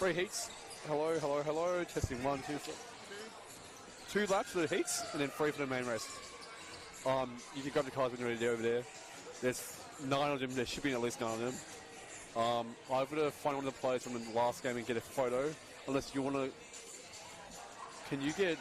3 heats. Hello, hello, hello. Testing 1, 2, 3. 2 laps for the heats, and then 3 for the main race. You can grab the cars when you're ready over there. There's 9 of them. There should be at least 9 of them. I've got to find one of the players from the last game and get a photo. Unless you want to... Can you get...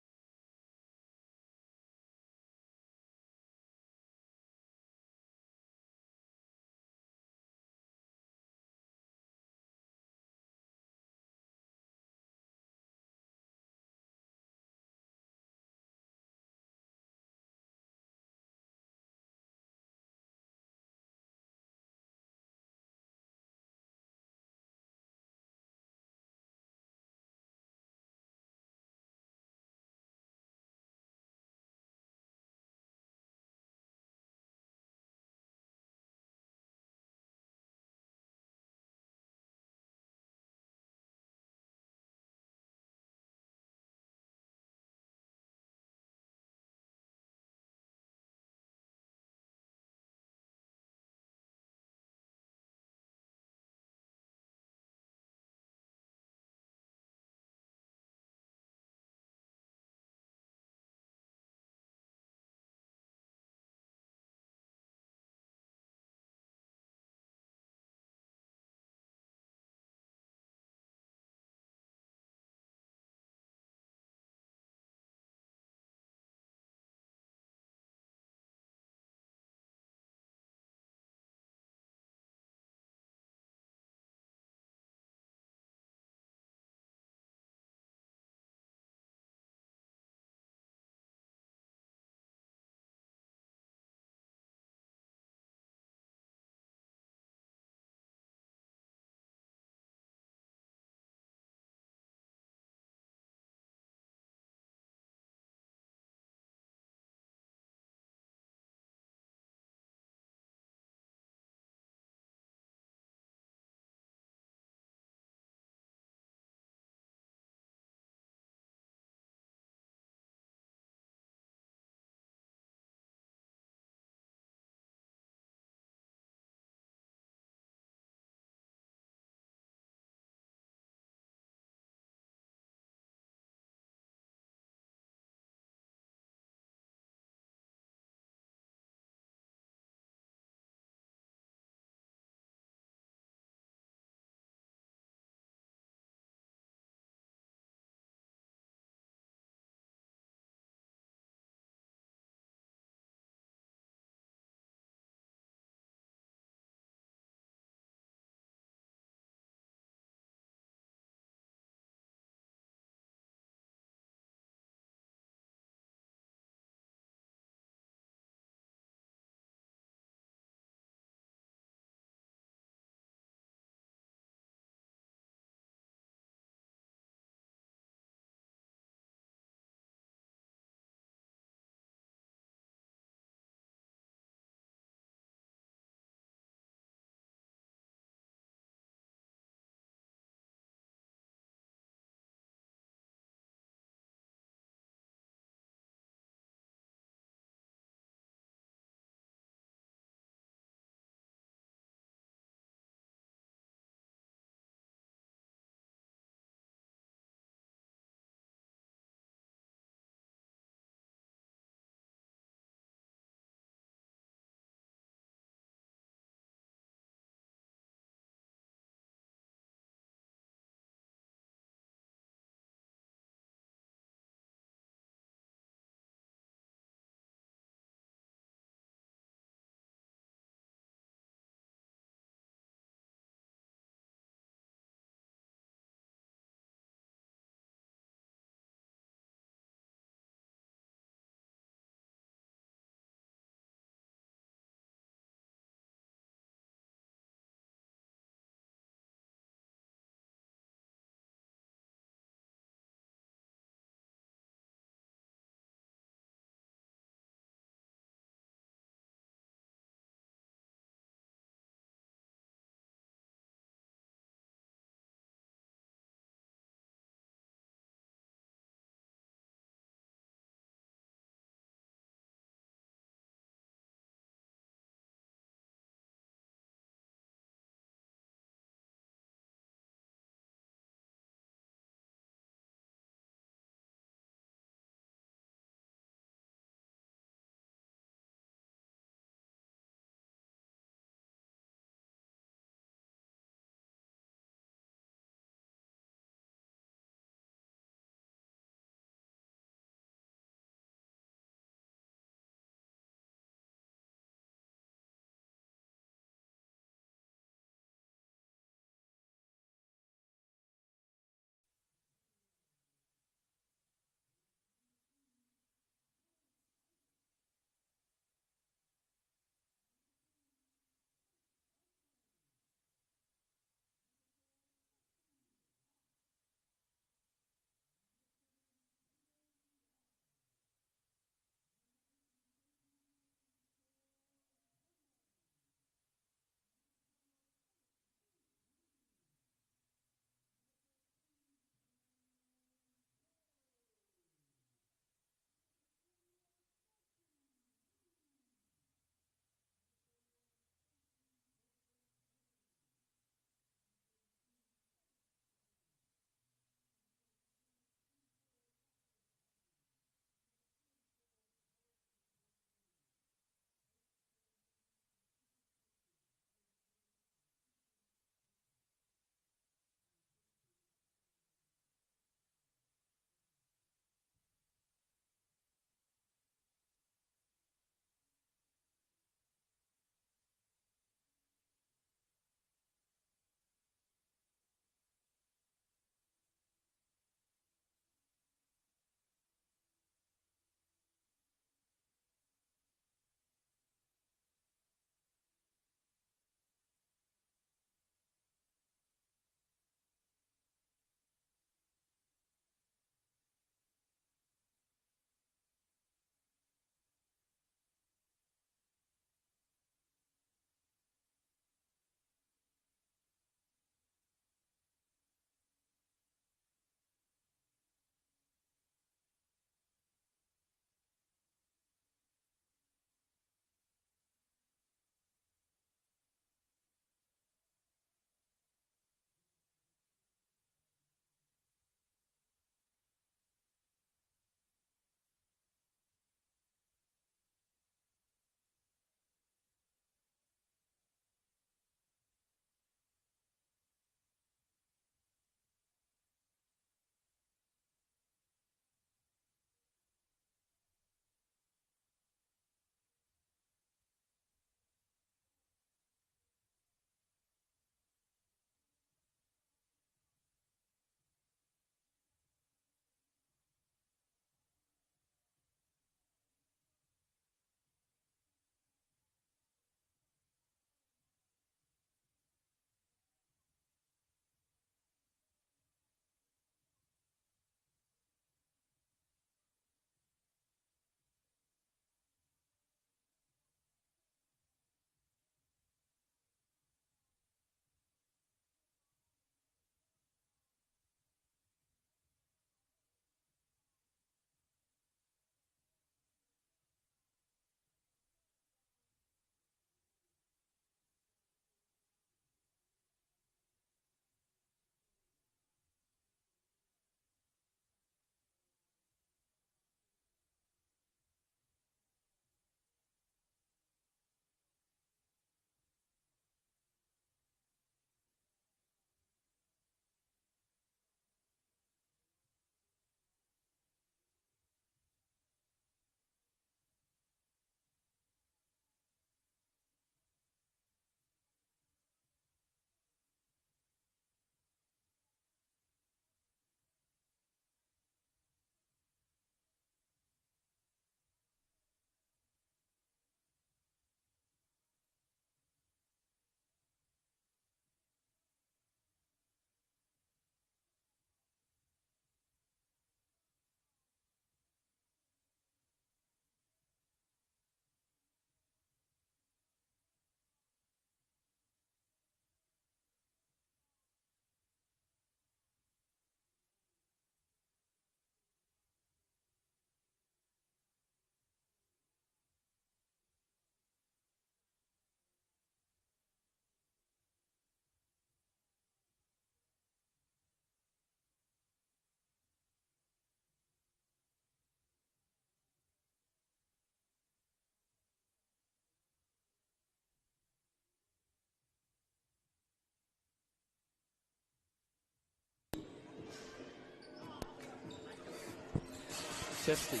Testing.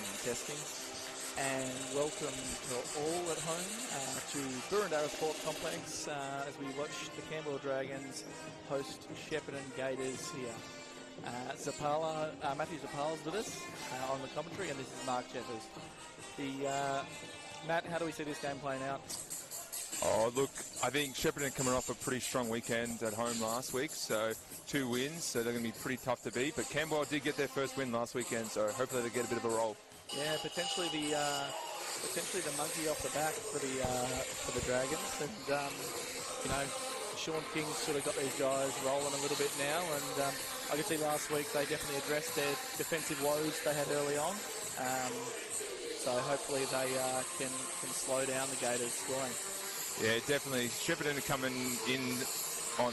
And welcome to all at home to Burundara Sports Complex as we watch the Camberwell Dragons host Shepparton Gators here. Matthew Zapala's with us on the commentary, and this is Mark Jeffers. Matt, how do we see this game playing out? Oh, look, I think Shepparton are coming off a pretty strong weekend at home last week, so 2 wins, so they're going to be pretty tough to beat. But Camberwell did get their first win last weekend, so hopefully they get a bit of a roll. Yeah, potentially the monkey off the back for the Dragons, and Sean King's sort of got these guys rolling a little bit now, and I could see last week they definitely addressed their defensive woes they had early on, so hopefully they can slow down the Gators scoring. Yeah, definitely. Shepparton are coming in on.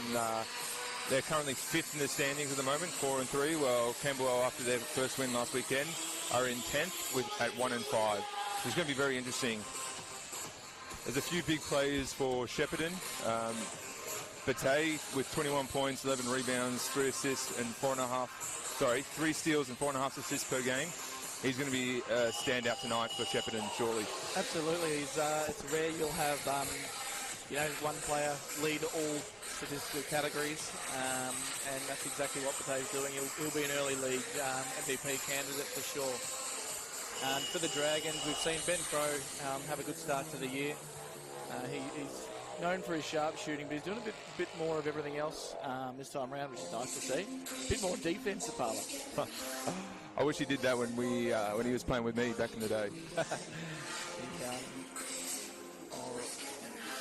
They're currently 5th in the standings at the moment, 4 and 3. Well, Camberwell, after their first win last weekend, are in 10th at 1 and 5. So it's going to be very interesting. There's a few big players for Shepparton. Batey with 21 points, 11 rebounds, 3 assists and 3 steals and 4.5 assists per game. He's going to be a standout tonight for Shepparton, surely. Absolutely. It's rare you'll have one player lead all statistical categories, and that's exactly what Batey's doing. He'll be an early league MVP candidate for sure. For the Dragons, we've seen Ben Crow have a good start to the year. He's known for his sharp shooting, but he's doing a bit more of everything else this time around, which is nice to see. A bit more defense, Zapala. I wish he did that when he was playing with me back in the day.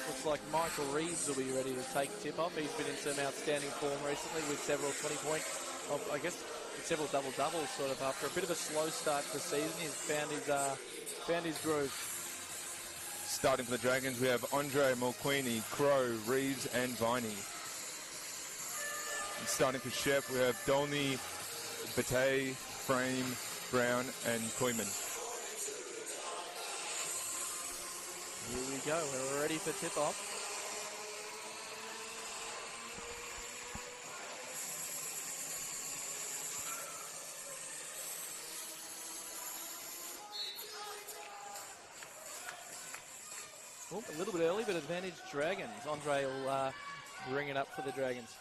Looks like Michael Reeves will be ready to take tip-off. He's been in some outstanding form recently with several 20-point, several double-doubles sort of after a bit of a slow start to the season. He's found his groove. Starting for the Dragons, we have Andre, Mulqueeny, Crow, Reeves and Viney. And starting for Shep, we have Dolney, Batey, Frame, Brown and Koyman. Here we go, we're ready for tip-off. Oh, a little bit early, but advantage Dragons. Andre will bring it up for the Dragons.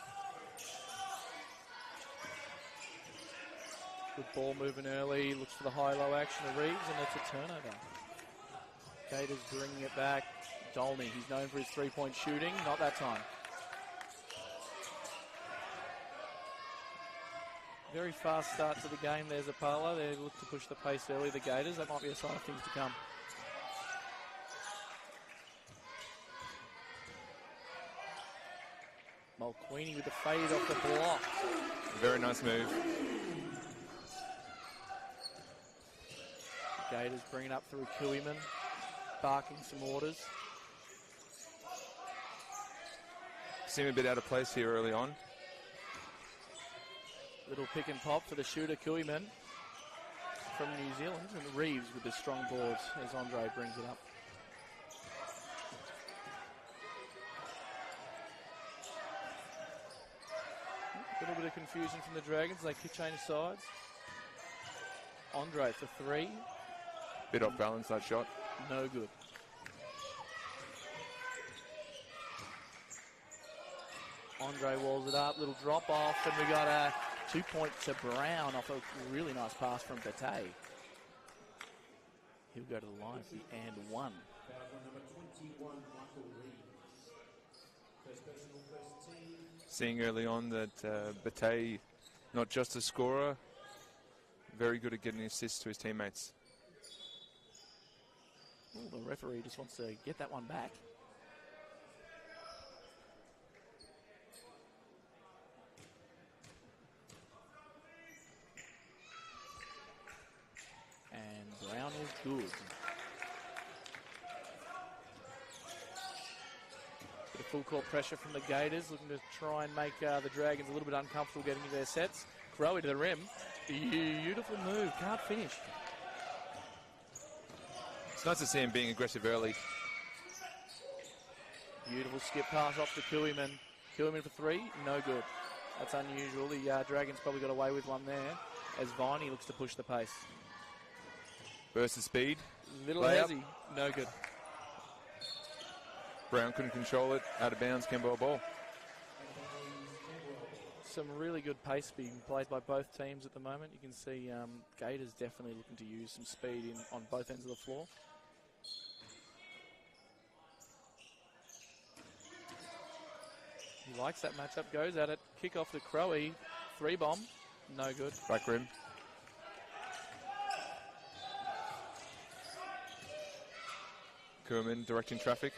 Good ball moving early, looks for the high-low action of Reeves, and that's a turnover. Gators bringing it back. Dolney, he's known for his three-point shooting, not that time. Very fast start to the game. There's Zapala. They look to push the pace early, the Gators. That might be a sign of things to come. Mulqueeny with the fade off the block. Very nice move. Gators bring it up through Koyman, barking some orders. Seemed a bit out of place here early on. Little pick and pop for the shooter, Koyman from New Zealand, and Reeves with the strong boards as Andre brings it up. A little bit of confusion from the Dragons. They could change sides. Andre for three. Bit off balance, that shot. No good. Andre walls it up, little drop off, and we got a 2-point to Brown off a really nice pass from Batey. He'll go to the line for the and one. Seeing early on that Batey, not just a scorer, very good at getting assists to his teammates. Ooh, the referee just wants to get that one back. And Brown is good. Bit of full court pressure from the Gators, looking to try and make the Dragons a little bit uncomfortable getting into their sets. Crowe to the rim. Beautiful move, can't finish. It's nice to see him being aggressive early. Beautiful skip pass off to Koyman. Koyman for three, no good. That's unusual. The Dragons probably got away with one there as Viney looks to push the pace. versus speed. Little Layup. hezzy. No good. Brown couldn't control it. Out of bounds, Camberwell ball. Some really good pace being played by both teams at the moment. You can see Gators definitely looking to use some speed on both ends of the floor. He likes that matchup, goes at it. Kick off to Crowe. 3-bomb. No good. Back rim. Kerman directing traffic.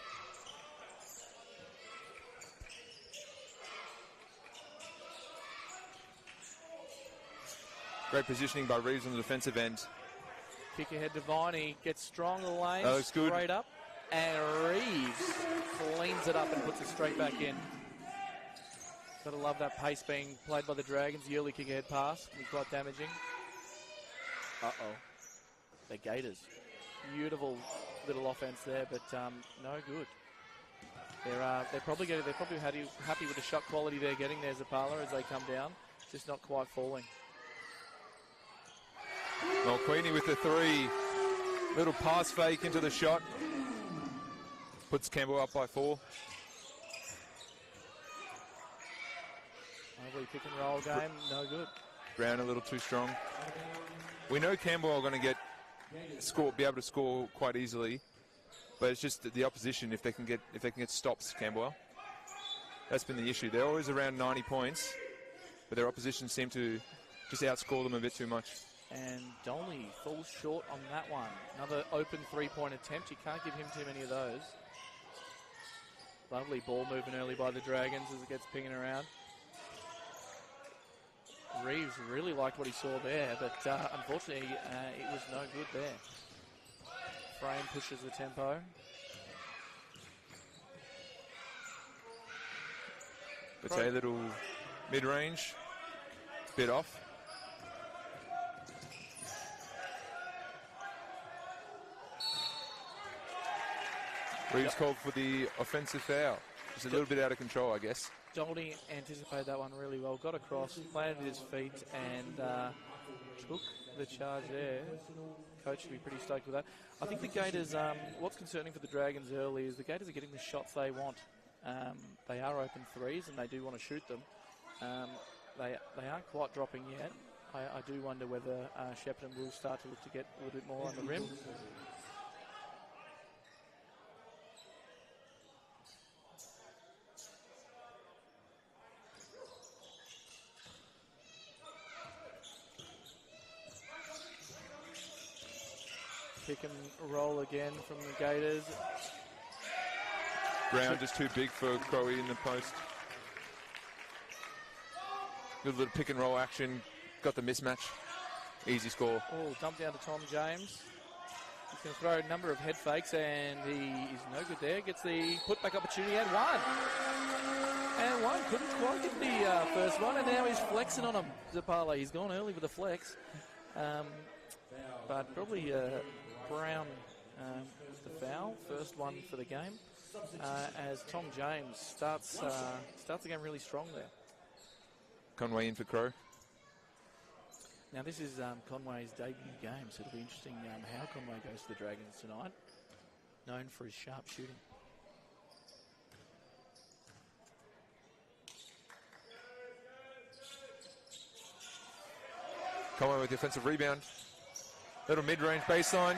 Great positioning by Reeves on the defensive end. Kick ahead to Viney. Gets strong in the lane. That looks good. Straight up. And Reeves cleans it up and puts it straight back in. Gotta love that pace being played by the Dragons. The early kick ahead pass can be quite damaging. Uh-oh. The Gators. Beautiful little offense there, but no good. They're probably happy with the shot quality they're getting there, Zapala, as they come down. Just not quite falling. Well, Queenie with the 3. Little pass fake into the shot. Puts Campbell up by 4. Lovely pick and roll game, no good. Brown a little too strong. We know Campbell are going to be able to score quite easily, but it's just the opposition if they can get stops. Camberwell. That's been the issue. They're always around 90 points, but their opposition seem to just outscore them a bit too much. And Dolly falls short on that one. Another open 3-point attempt. You can't give him too many of those. Lovely ball movement early by the Dragons as it gets pinging around. Reeves really liked what he saw there, but unfortunately it was no good there. Frame pushes the tempo. It's a little mid-range, bit off. Reeves called for the offensive foul. Just a little bit out of control, I guess. Dolly anticipated that one really well. Got across, landed his feet, and took the charge there. Coach should be pretty stoked with that. I think the Gators, what's concerning for the Dragons early is the Gators are getting the shots they want. They are open threes, and they do want to shoot them. They aren't quite dropping yet. I do wonder whether Shepparton will start to look to get a little bit more on the rim. Pick and roll again from the Gators. Brown just too big for Crowe in the post. Good little pick and roll action. Got the mismatch. Easy score. Oh, dump down to Tom James. He's going to throw a number of head fakes, and he is no good there. Gets the putback opportunity and one. And one. Couldn't quite get the first one, and now he's flexing on him, Zapala. He's gone early with a flex. But probably Brown the foul. First one for the game. As Tom James starts the game really strong there. Conway in for Crowe. Now this is Conway's debut game, so it'll be interesting how Conway goes to the Dragons tonight. Known for his sharp shooting. Conway with the offensive rebound. Little mid-range baseline.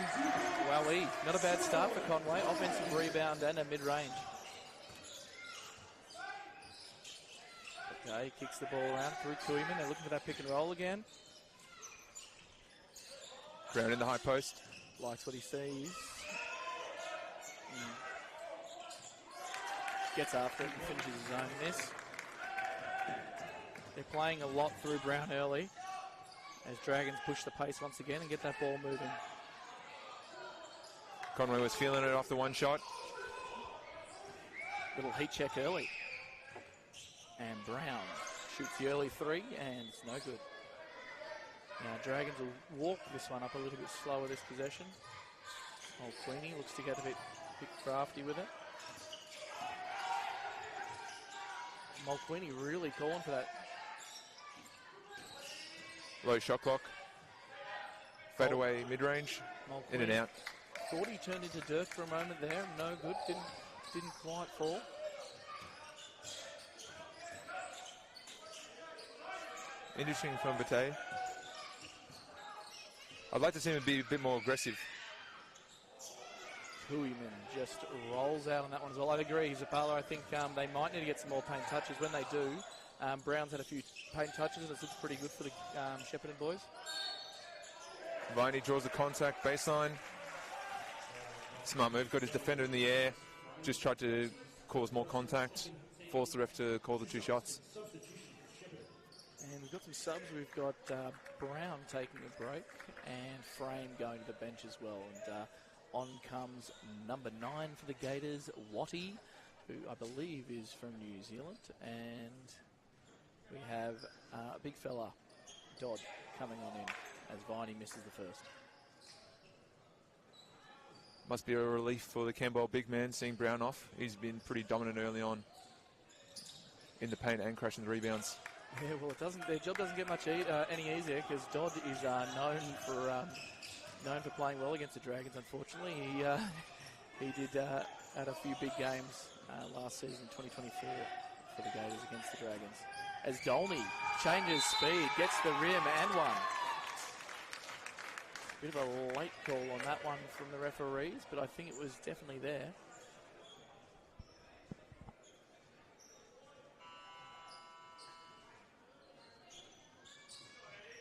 Wowee, not a bad start for Conway. Offensive rebound and a mid-range. Okay, kicks the ball around through Koeman. They're looking for that pick and roll again. Brown in the high post. Likes what he sees. Gets after it and finishes his own miss. They're playing a lot through Brown early as Dragons push the pace once again and get that ball moving. Conway was feeling it off the one shot. Little heat check early. And Brown shoots the early 3, and it's no good. Now Dragons will walk this one up a little bit slower this possession. Old Queenie looks to get a bit crafty with it. Mulqueenie really calling for that. Low shot clock. Fade away mid-range. In and out. Thought he turned into dirt for a moment there. No good. Didn't quite fall. Interesting from Bate. I'd like to see him be a bit more aggressive. Kooiman just rolls out on that one as well. I'd agree, Zapala. I think they might need to get some more paint touches. When they do, Brown's had a few paint touches and it looks pretty good for the Shepparton boys. Viney draws the contact, baseline. Smart move, got his defender in the air. Just tried to cause more contact. Force the ref to call the 2 shots. And we've got some subs. We've got Brown taking a break and Frame going to the bench as well. And on comes number 9 for the Gators, Watty, who I believe is from New Zealand. And we have a big fella, Dodd, coming on in as Viney misses the first. Must be a relief for the Camberwell big man seeing Brown off. He's been pretty dominant early on in the paint and crashing the rebounds. Yeah, well, their job doesn't get much any easier because Dodd is known for playing well against the Dragons. Unfortunately, he did at a few big games last season, 2024, for the Gators against the Dragons. As Dolney changes speed, gets the rim and one. Bit of a late call on that one from the referees, but I think it was definitely there.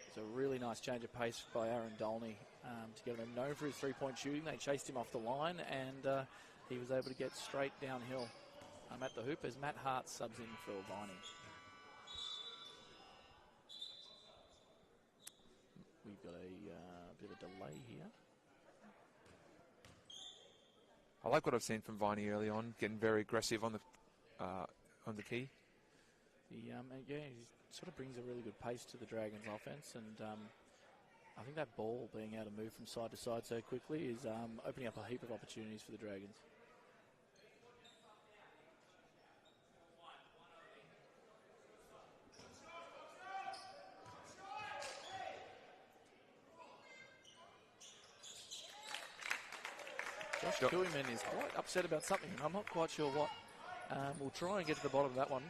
It's a really nice change of pace by Aaron Dolney to get him known for his three-point shooting. They chased him off the line and he was able to get straight downhill at the hoop as Matt Hart subs in for Viney. We've got a bit of a delay here. I like what I've seen from Viney early on, getting very aggressive on the key. Yeah, he sort of brings a really good pace to the Dragons' offense, and I think that ball being able to move from side to side so quickly is opening up a heap of opportunities for the Dragons. Josh Kooiman is quite upset about something, and I'm not quite sure what. We'll try and get to the bottom of that one.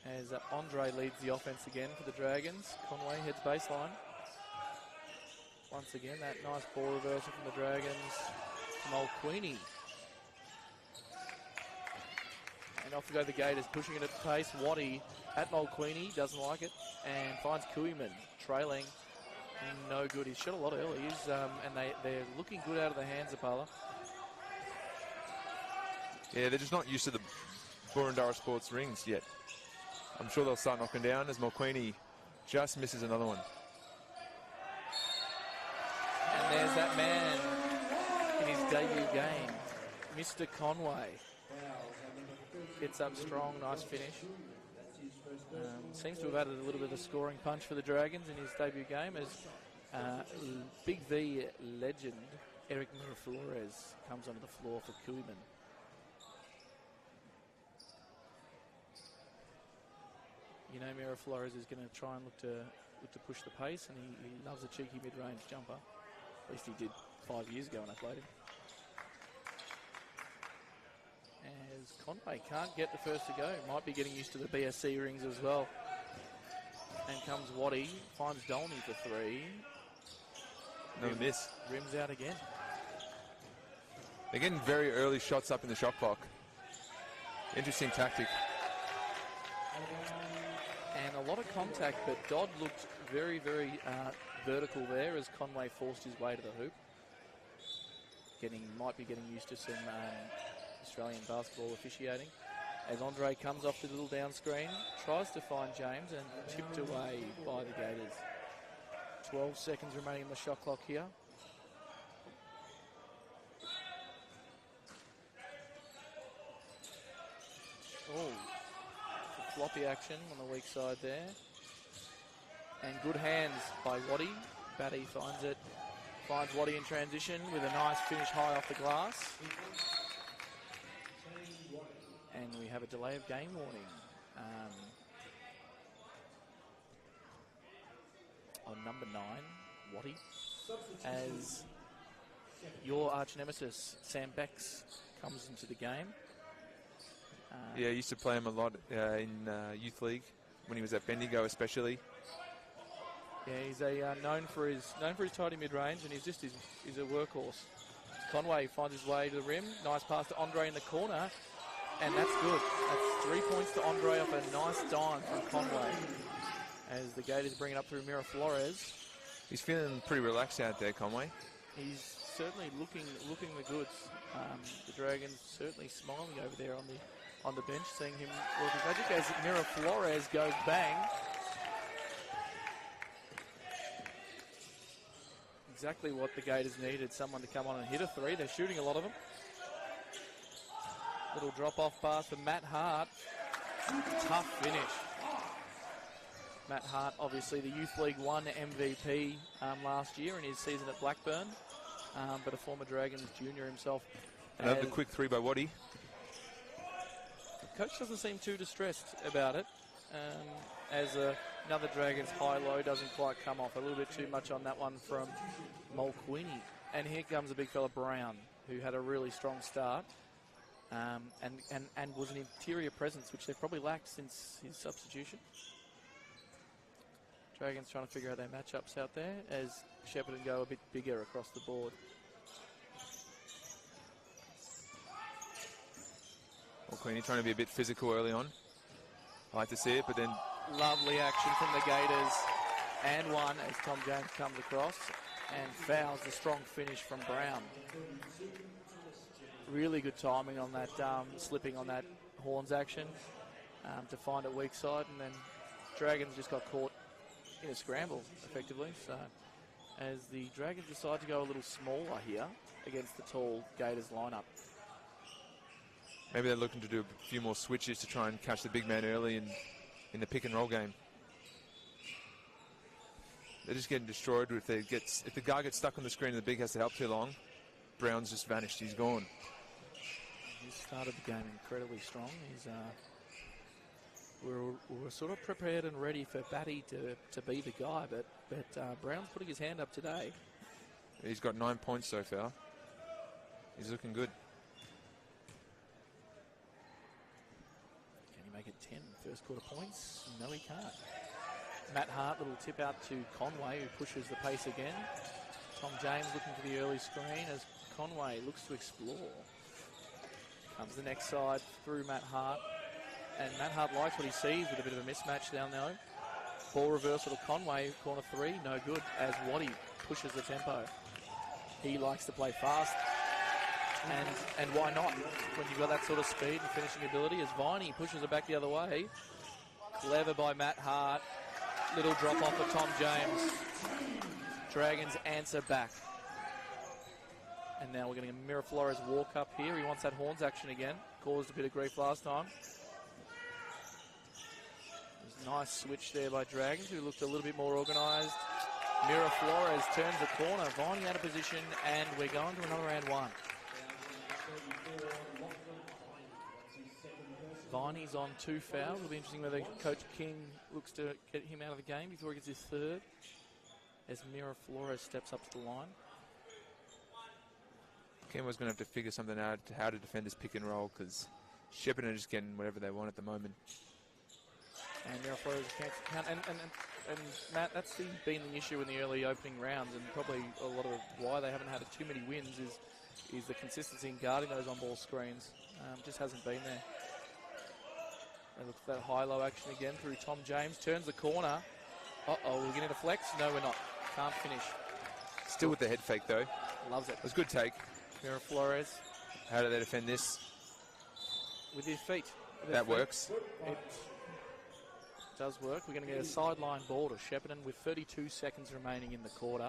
As Andre leads the offense again for the Dragons. Conway heads baseline. Once again, that nice ball reversal from the Dragons. Mulqueenie. And off we go the Gators, pushing it at pace. Watty at Mulqueenie, doesn't like it, and finds Kooiman trailing. No good. He's shot a lot early, and they're looking good out of the hands of Pala. Yeah, they're just not used to the Burundara Sports rings yet. I'm sure they'll start knocking down as Mulqueenie just misses another one. And there's that man in his debut game, Mr. Conway. Gets up strong, nice finish. Seems to have added a little bit of scoring punch for the Dragons in his debut game as BigV legend Eric Miraflores comes onto the floor for Kooiman. You know, Miraflores is going to try and look to push the pace, and he loves a cheeky mid-range jumper. At least he did 5 years ago when I played him. As Conway can't get the first to go, might be getting used to the BSC rings as well. And comes Watty, finds Dolney for three. No miss. Rims out again. They're getting very early shots up in the shot clock. Interesting tactic. And a lot of contact, but Dodd looked very, very vertical there as Conway forced his way to the hoop. Might be getting used to some Australian basketball officiating. As Andre comes off the little down screen, tries to find James and tipped away by the Gators. 12 seconds remaining in the shot clock here. Oh, floppy action on the weak side there. And good hands by Watty. Batty finds it. Finds Watty in transition with a nice finish high off the glass. And we have a delay of game warning on number 9, Watty. as your arch nemesis, Sam Bex, comes into the game. Yeah, I used to play him a lot in youth league when he was at Bendigo, especially. Yeah, he's known for his tidy mid range, and he's a workhorse. Conway finds his way to the rim. Nice pass to Andre in the corner, and that's good. That's 3 points to Andre off a nice dime from Conway. As the Gators bring it up through Mira Flores. He's feeling pretty relaxed out there, Conway. He's certainly looking the goods. The Dragons certainly smiling over there on the bench, seeing him work his magic as Mira Flores goes bang. Exactly what the Gators needed, someone to come on and hit a three. They're shooting a lot of them. Little drop-off pass for Matt Hart. Tough finish. Matt Hart, obviously the Youth League 1 MVP last year in his season at Blackburn, but a former Dragons junior himself. Another quick three by Waddy. The coach doesn't seem too distressed about it, as another Dragons high-low doesn't quite come off. A little bit too much on that one from Mulqueenie. And here comes the big fella Brown, who had a really strong start and was an interior presence, which they've probably lacked since his substitution. Dragons trying to figure out their matchups out there as Shepparton go a bit bigger across the board. Mulqueenie trying to be a bit physical early on. I like to see it, but then... Lovely action from the Gators. And one as Tom James comes across and fouls. The strong finish from Brown. Really good timing on that, slipping on that Horns action to find a weak side. And then Dragons just got caught in a scramble, effectively. So as the Dragons decide to go a little smaller here against the tall Gators lineup. Maybe they're looking to do a few more switches to try and catch the big man early in the pick and roll game. They're just getting destroyed if the guy gets stuck on the screen and the big has to help too long. Brown's just vanished. He's gone. He started the game incredibly strong. He's we're sort of prepared and ready for Batty to be the guy, but Brown's putting his hand up today. He's got 9 points so far. He's looking good. Can he make it 10 first quarter points? No, he can't. Matt Hart, little tip out to Conway, who pushes the pace again. Tom James looking for the early screen as Conway looks to explore. Comes the next side through Matt Hart. And Matt Hart likes what he sees with a bit of a mismatch down there. Ball reversal to Conway, corner three, no good, as Waddy pushes the tempo. He likes to play fast, and why not? When you've got that sort of speed and finishing ability, as Viney pushes it back the other way. Clever by Matt Hart. Little drop off for Tom James. Dragons answer back. And now we're getting a Mira Flores walk up here. He wants that Horns action again. Caused a bit of grief last time. Nice switch there by Dragons, who looked a little bit more organised. Mira Flores turns the corner. Viney out of position, and we're going to another round one. Viney's on 2 fouls. It'll be interesting whether Coach King looks to get him out of the game before he gets his third, as Mira Flores steps up to the line. Camberwell's going to have to figure something out how to defend this pick and roll, because Shepparton are just getting whatever they want at the moment. And Mira Flores can't. And Matt, that's been the issue in the early opening rounds, and probably a lot of why they haven't had too many wins is the consistency in guarding those on-ball screens. Just hasn't been there. They look for that high-low action again through Tom James. Turns the corner. Uh-oh, we're getting a flex? No, we're not. Can't finish. Still with the head fake, though. Loves it. It was a good take. Mira Flores. How do they defend this? With their feet. That works. It does work. We're going to get a sideline ball to Shepparton with 32 seconds remaining in the quarter.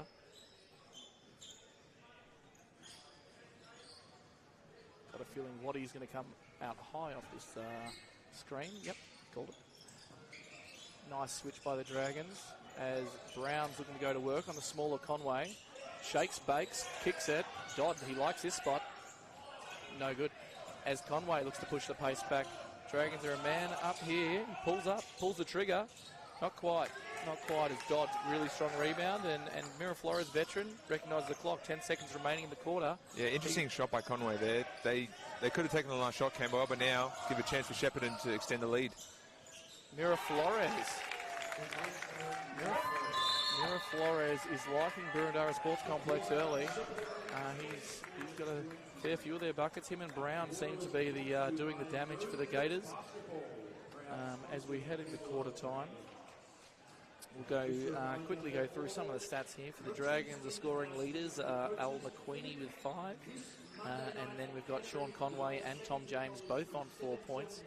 Got a feeling Waddy's going to come out high off this screen. Yep, called it. Nice switch by the Dragons as Brown's looking to go to work on the smaller Conway. Shakes, bakes, kicks it. Dodd, he likes this spot. No good. As Conway looks to push the pace back. Dragons are a man up here. He pulls up, pulls the trigger. Not quite. not quite as Dodd. Really strong rebound, and Miraflores, veteran, recognises the clock. 10 seconds remaining in the quarter. Yeah, interesting shot by Conway there. They could have taken the last shot, Camberwell, but now give a chance for Shepparton to extend the lead. Miraflores is liking Burundara Sports Complex early. He's got a fair few of their buckets. Him and Brown seem to be the doing the damage for the Gators. As we head into quarter time, we'll quickly go through some of the stats here. For the Dragons, the scoring leaders are Al McQueenie with 5. And then we've got Sean Conway and Tom James both on 4 points.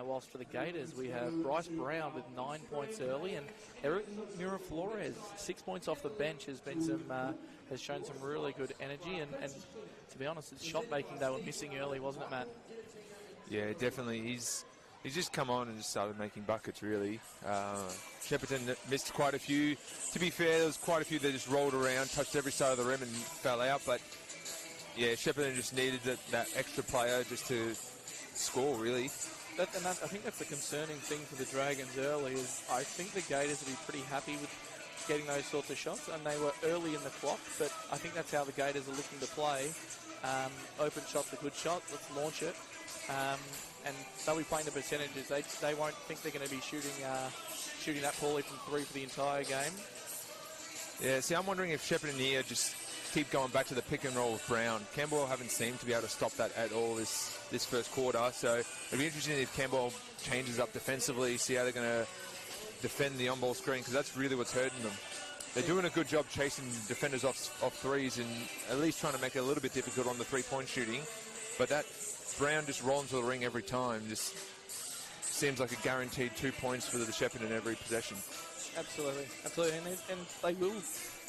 Whilst for the Gators, we have Bryce Brown with 9 points early, and Eric Miraflores, 6 points off the bench, has shown some really good energy. And to be honest, it's shot making they were missing early, wasn't it, Matt? Yeah, definitely. He's just come on and just started making buckets, really. Shepparton missed quite a few. To be fair, there was quite a few that just rolled around, touched every side of the rim and fell out. But yeah, Shepparton just needed that extra player just to score, really. I think that's the concerning thing for the Dragons early is I think the Gators will be pretty happy with getting those sorts of shots, and they were early in the clock, but I think that's how the Gators are looking to play. Open shot's a good shot, let's launch it. And they'll be playing the percentages. They won't think they're going to be shooting that poorly from 3 for the entire game. Yeah, see, I'm wondering if Shepparton here just keep going back to the pick and roll with Brown. Camberwell haven't seemed to be able to stop that at all this first quarter, so it'll be interesting if Camberwell changes up defensively, see how they're going to defend the on-ball screen, because that's really what's hurting them. They're doing a good job chasing defenders off threes and at least trying to make it a little bit difficult on the three-point shooting, but that Brown just rolling to the ring every time just seems like a guaranteed 2 points for the Shepparton in every possession. Absolutely. And they will,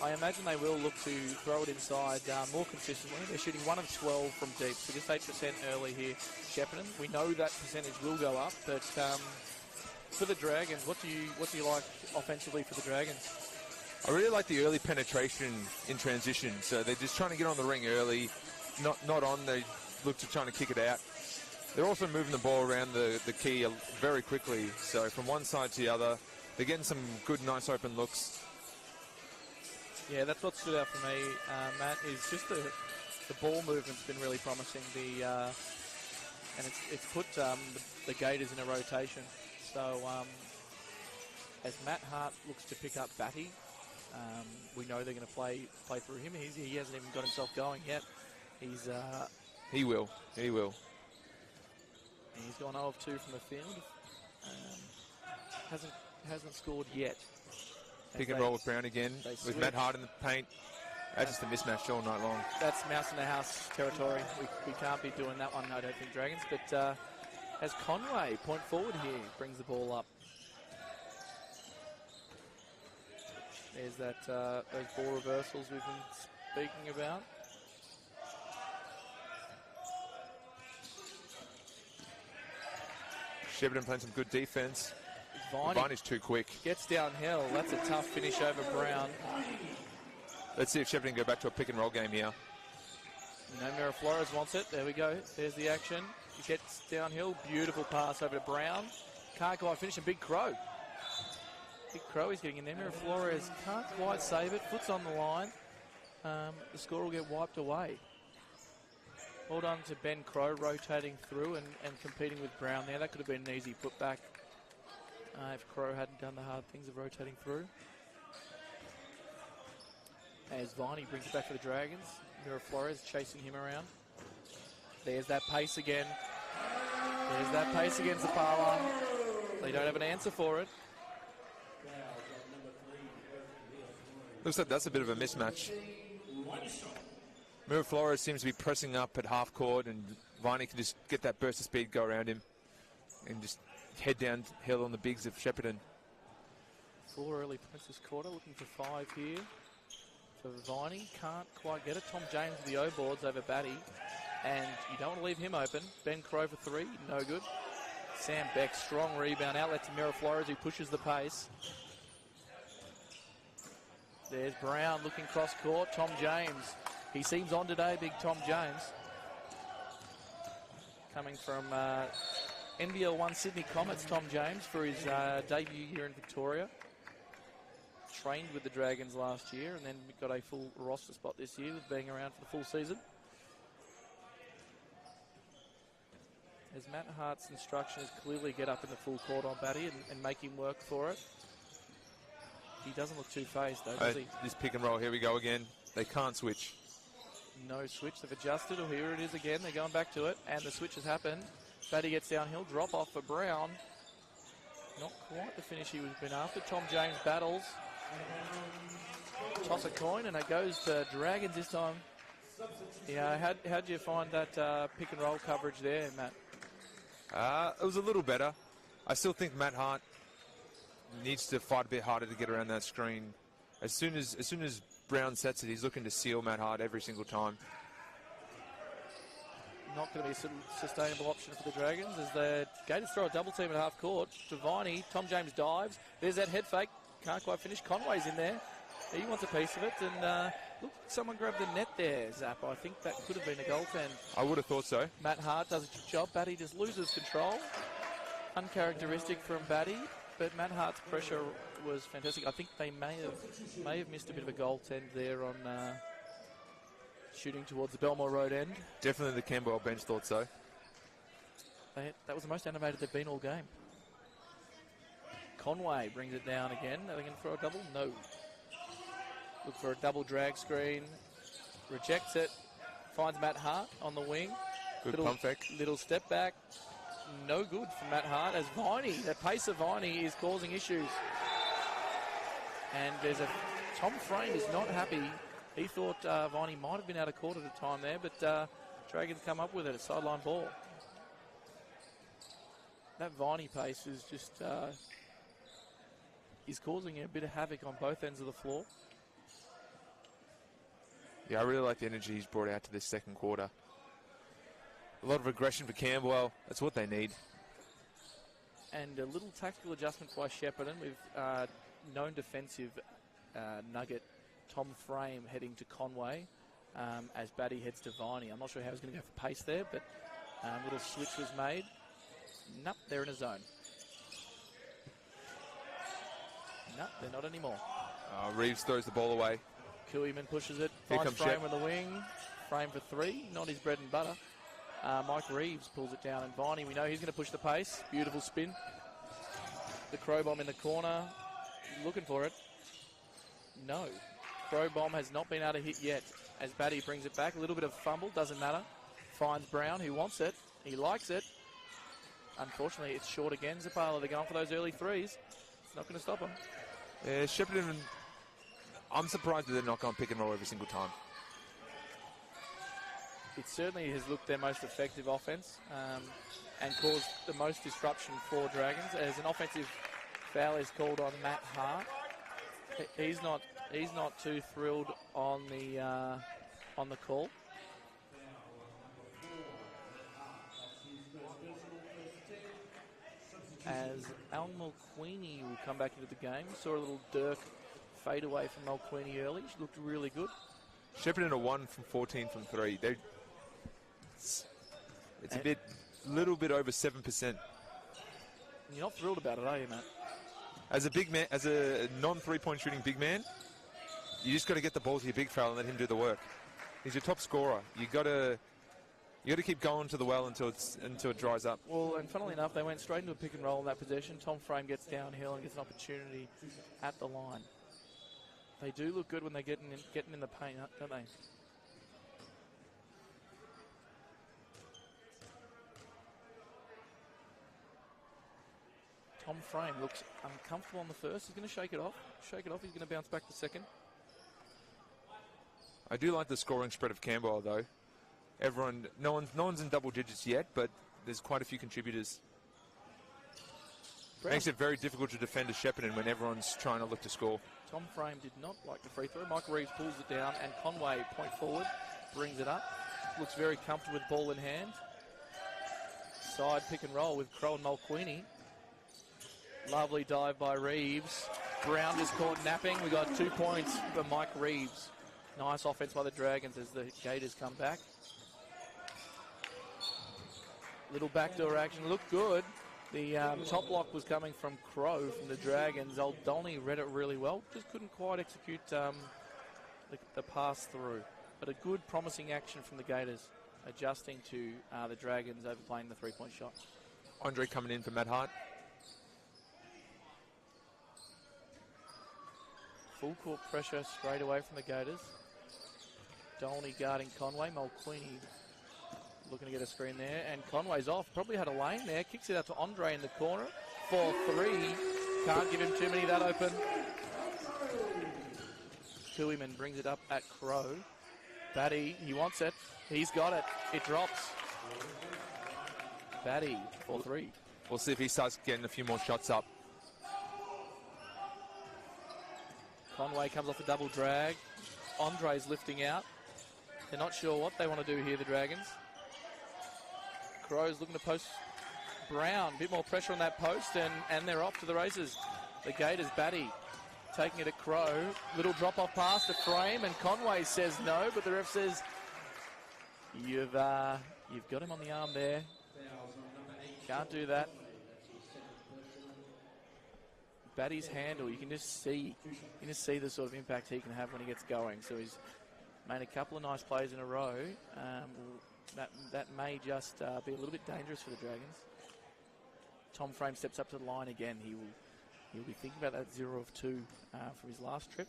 I imagine they will look to throw it inside more consistently. They're shooting 1 of 12 from deep, so just 8% early here, Shepparton. We know that percentage will go up, but for the Dragons, what do you like offensively for the Dragons? I really like the early penetration in transition, so they're just trying to get on the ring early, not on, they look to trying to kick it out. They're also moving the ball around the key very quickly, so from one side to the other, they're getting some good, nice open looks. Yeah, that's what stood out for me, Matt, is just the ball movement's been really promising. And it's put the Gators in a rotation. So as Matt Hart looks to pick up Batty, we know they're going to play through him. He hasn't even got himself going yet. He will. He's gone 0 of 2 from the field. Hasn't scored yet. Pick and roll with Brown again, with Matt Hart in the paint. That's just a mismatch all night long. That's mouse in the house territory. We can't be doing that one, I don't think, Dragons. But as Conway, point forward here, brings the ball up. There's those ball reversals we've been speaking about. Shepparton playing some good defense. Viney's too quick. Gets downhill. That's a tough finish over Brown. Let's see if Shepparton go back to a pick and roll game here. You know, Miraflores wants it. There we go. There's the action. He gets downhill. Beautiful pass over to Brown. Can't quite finish. And Big Crow. Big Crow is getting in there. Miraflores can't quite save it. Foot's on the line. The score will get wiped away. Well done to Ben Crow rotating through and competing with Brown there. That could have been an easy putback if Crow hadn't done the hard things of rotating through. As Viney brings it back for the Dragons. Miraflores chasing him around. There's that pace again. There's that pace against the Zapala. They don't have an answer for it. Looks like that's a bit of a mismatch. Miraflores seems to be pressing up at half court, and Viney can just get that burst of speed, go around him, and just head downhill on the bigs of Shepparton. 4 early points this quarter, looking for 5 here. For Viney, can't quite get it. Tom James with the O-boards over Batty, and you don't want to leave him open. Ben Crow for 3, no good. Sam Beck, strong rebound, outlet to Miraflores, who pushes the pace. There's Brown looking cross court. Tom James. He seems on today, big Tom James. Coming from NBL 1 Sydney Comets, Tom James, for his debut here in Victoria. trained with the Dragons last year and then got a full roster spot this year with being around for the full season. As Matt Hart's instruction is clearly get up in the full court on Batty and make him work for it. He doesn't look too phased though, does he? This pick and roll, here we go again. They can't switch. No switch, they've adjusted, or here it is again, they're going back to it, and the switch has happened. Batty gets downhill, drop off for Brown. Not quite the finish he was been after. Tom James battles. Toss a coin, and it goes to Dragons this time. Yeah, how'd you find that pick and roll coverage there, Matt? It was a little better. I still think Matt Hart needs to fight a bit harder to get around that screen. As soon as Brown sets it, he's looking to seal Matt Hart every single time. Not going to be a sustainable option for the Dragons as the Gators throw a double team at half court. Devine, Tom James dives. There's that head fake. Can't quite finish. Conway's in there. He wants a piece of it. And look, someone grabbed the net there, Zap. I think that could have been a goaltend. I would have thought so. Matt Hart does a good job. Batty just loses control. Uncharacteristic from Batty. But Matt Hart's pressure was fantastic. I think they may have missed a bit of a goaltend there on shooting towards the Belmore Road end. Definitely the Camberwell bench thought so. That was the most animated they've been all game. Conway brings it down again. Are they going to throw a double? No. Look for a double drag screen. Rejects it. Finds Matt Hart on the wing. Good pump fake. Little step back. No good for Matt Hart as Viney, the pace of Viney is causing issues. And there's Tom Frame is not happy. He thought Viney might have been out of court at the time there, but Dragons come up with it, a sideline ball. That Viney pace is just, he's causing a bit of havoc on both ends of the floor. Yeah, I really like the energy he's brought out to this second quarter. A lot of aggression for Camberwell. That's what they need. And a little tactical adjustment by Shepparton with known defensive nugget Tom Frame heading to Conway as Batty heads to Viney. I'm not sure how he's going to go for pace there, but a little switch was made. Nope, they're in a zone. Nope, they're not anymore. Reeves throws the ball away. Koeman pushes it, Here finds comes Frame Shep. on the wing. Frame for three, not his bread and butter. Mike Reeves pulls it down, and Viney, we know he's going to push the pace. Beautiful spin. The crow bomb in the corner. Looking for it. No. Crow bomb has not been able to hit yet. As Batty brings it back, a little bit of fumble, doesn't matter. Finds Brown, who wants it. He likes it. Unfortunately, it's short again. Zapala, they're going for those early threes. It's not going to stop them. Yeah, Shepparton, I'm surprised that they're not going pick and roll every single time. It certainly has looked their most effective offense and caused the most disruption for Dragons. As an offensive foul is called on Matt Hart. He's not too thrilled on the call. As Al Mulqueeny will come back into the game. Saw a little Dirk fade away from Mulqueeny early. She looked really good. Shepparton are 1 from 14 from 3. It's a little bit over 7%. You're not thrilled about it, are you, Matt? As a big man, as a non-3-point shooting big man, you just got to get the ball to your big fella and let him do the work. He's your top scorer. You got to keep going to the well until it dries up. Well, and funnily enough, they went straight into a pick and roll in that possession. Tom Frame gets downhill and gets an opportunity at the line. They do look good when they're getting in the paint, don't they? Tom Frame looks uncomfortable on the first. He's going to shake it off. He's going to bounce back the second. I do like the scoring spread of Camberwell, though. No one's in double digits yet, but there's quite a few contributors. Brown. Makes it very difficult to defend a Shepparton when everyone's trying to look to score. Tom Frame did not like the free throw. Mike Reeves pulls it down, and Conway, point forward, brings it up. Looks very comfortable with ball in hand. Side pick and roll with Crow and Mulqueeny. Lovely dive by Reeves. Brown just caught napping. We got 2 points for Mike Reeves. Nice offense by the Dragons as the Gators come back. Little backdoor action. Looked good. The top block was coming from Crow from the Dragons. Old Dolney read it really well, just couldn't quite execute the pass through. But a good, promising action from the Gators, adjusting to the Dragons overplaying the three-point shot. Andre coming in for Matt Hart. Full court pressure straight away from the Gators. Dolney guarding Conway. Mulqueeny looking to get a screen there. And Conway's off. Probably had a lane there. Kicks it out to Andre in the corner. 4-3. Can't give him too many that open. Tooheyman brings it up at Crow. Batty, he wants it. He's got it. It drops. Batty, 4-3. We'll see if he starts getting a few more shots up. Conway comes off a double drag. Andre's lifting out. They're not sure what they want to do here, the Dragons. Crow's looking to post Brown. A bit more pressure on that post, and they're off to the races. The Gators, Batty, taking it at Crow. Little drop-off pass to Frame, and Conway says no, but the ref says, you've got him on the arm there. Can't do that. Batty's handle, you can just see the sort of impact he can have when he gets going. So he's made a couple of nice plays in a row. That may just be a little bit dangerous for the Dragons. Tom Frame steps up to the line again. He'll be thinking about that 0 of 2 from his last trip.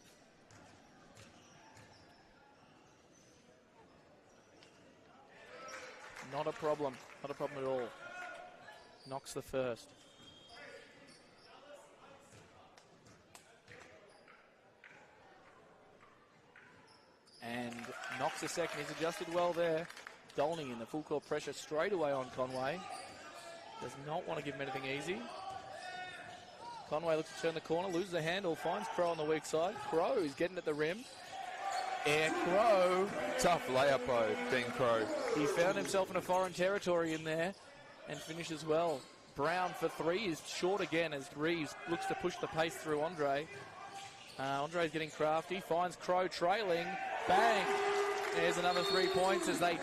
Not a problem at all. Knocks the first. And knocks the second. He's adjusted well there. Dolney in the full court pressure straight away on Conway. Does not want to give him anything easy. Conway looks to turn the corner, loses the handle, finds Crow on the weak side. Crow is getting at the rim. And Crow. Tough layup by Ben Crow. He found himself in a foreign territory in there and finishes well. Brown for 3 is short again as Reeves looks to push the pace through Andre. Andre's getting crafty, finds Crow trailing. Bang! There's another 3 points as they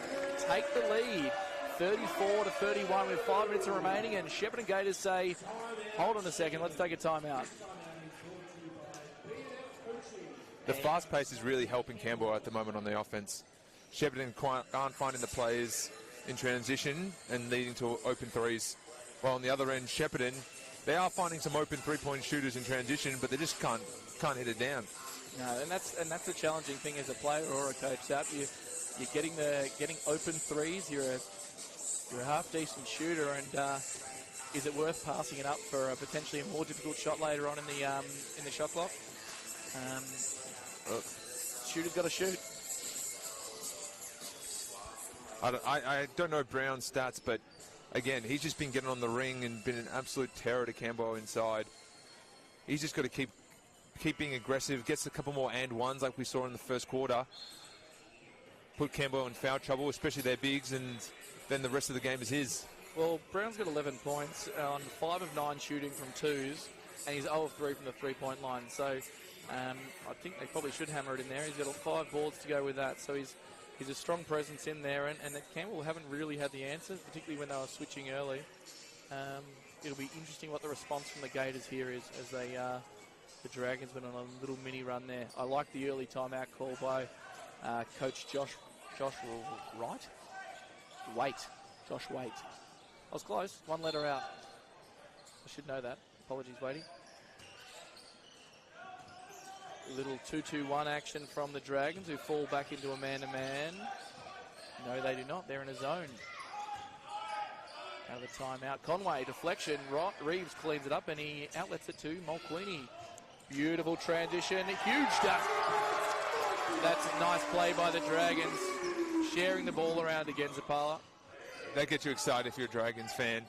take the lead. 34-31 with 5 minutes remaining, and Shepparton Gators say, hold on a second, let's take a timeout. The fast pace is really helping Camberwell at the moment on the offense. Shepparton aren't finding the players in transition and leading to open threes. While on the other end, Shepparton, they are finding some open three-point shooters in transition, but they just can't hit it down. No, and that's a challenging thing as a player or a coach. That you're getting open threes. You're a half decent shooter, and is it worth passing it up for a potentially a more difficult shot later on in the shot clock? Shooter's got to shoot. I don't know Brown's stats, but again, he's just been getting on the ring and been an absolute terror to Camberwell inside. He's just got to keep being aggressive, gets a couple more and ones like we saw in the first quarter. Put Camberwell in foul trouble, especially their bigs, and then the rest of the game is his. Well, Brown's got 11 points on 5 of 9 shooting from twos, and he's 0 of 3 from the three-point line. So I think they probably should hammer it in there. He's got 5 boards to go with that, so he's a strong presence in there, and Camberwell haven't really had the answers, particularly when they were switching early. It'll be interesting what the response from the Gators here is as the Dragons went on a little mini run there. I like the early timeout call by Coach Josh Wright. Josh Waite. I was close. 1 letter out. I should know that. Apologies, Wadey. Little 2-2-1 action from the Dragons, who fall back into a man-to-man. No, they do not. They're in a zone. Out of the timeout. Conway, deflection. Reeves cleans it up, and he outlets it to Mulqueeny. Beautiful transition. Huge dunk. That's a nice play by the Dragons. Sharing the ball around again, Zapala. That gets you excited if you're a Dragons fan.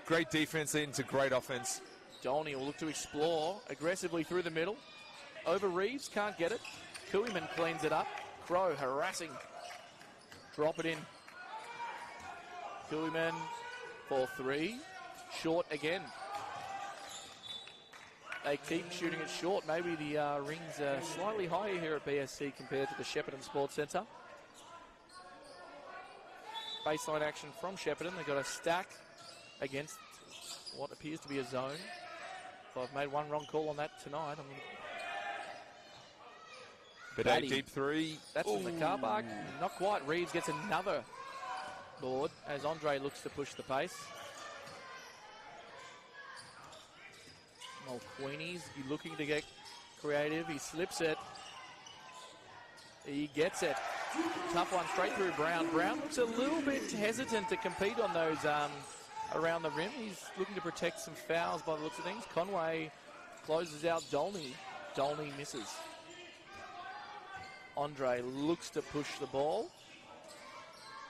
Great defense leading to great offense. Dolney will look to explore aggressively through the middle. Over Reeves, can't get it. Tooheyman cleans it up. Crow harassing. Drop it in. Tooheyman for 3. Short again. They keep shooting it short. Maybe the rings are slightly higher here at BSC compared to the Shepparton Sports Centre. Baseline action from Shepparton. They've got a stack against what appears to be a zone. If I've made one wrong call on that tonight, I'm But Batty. a deep three. That's in the car park. Not quite. Reeves gets another board as Andre looks to push the pace. Mulqueeney's looking to get creative. He slips it. He gets it. Tough one straight through Brown. Brown looks a little bit hesitant to compete on those around the rim. He's looking to protect some fouls by the looks of things. Conway closes out Dolney. Dolney misses. Andre looks to push the ball.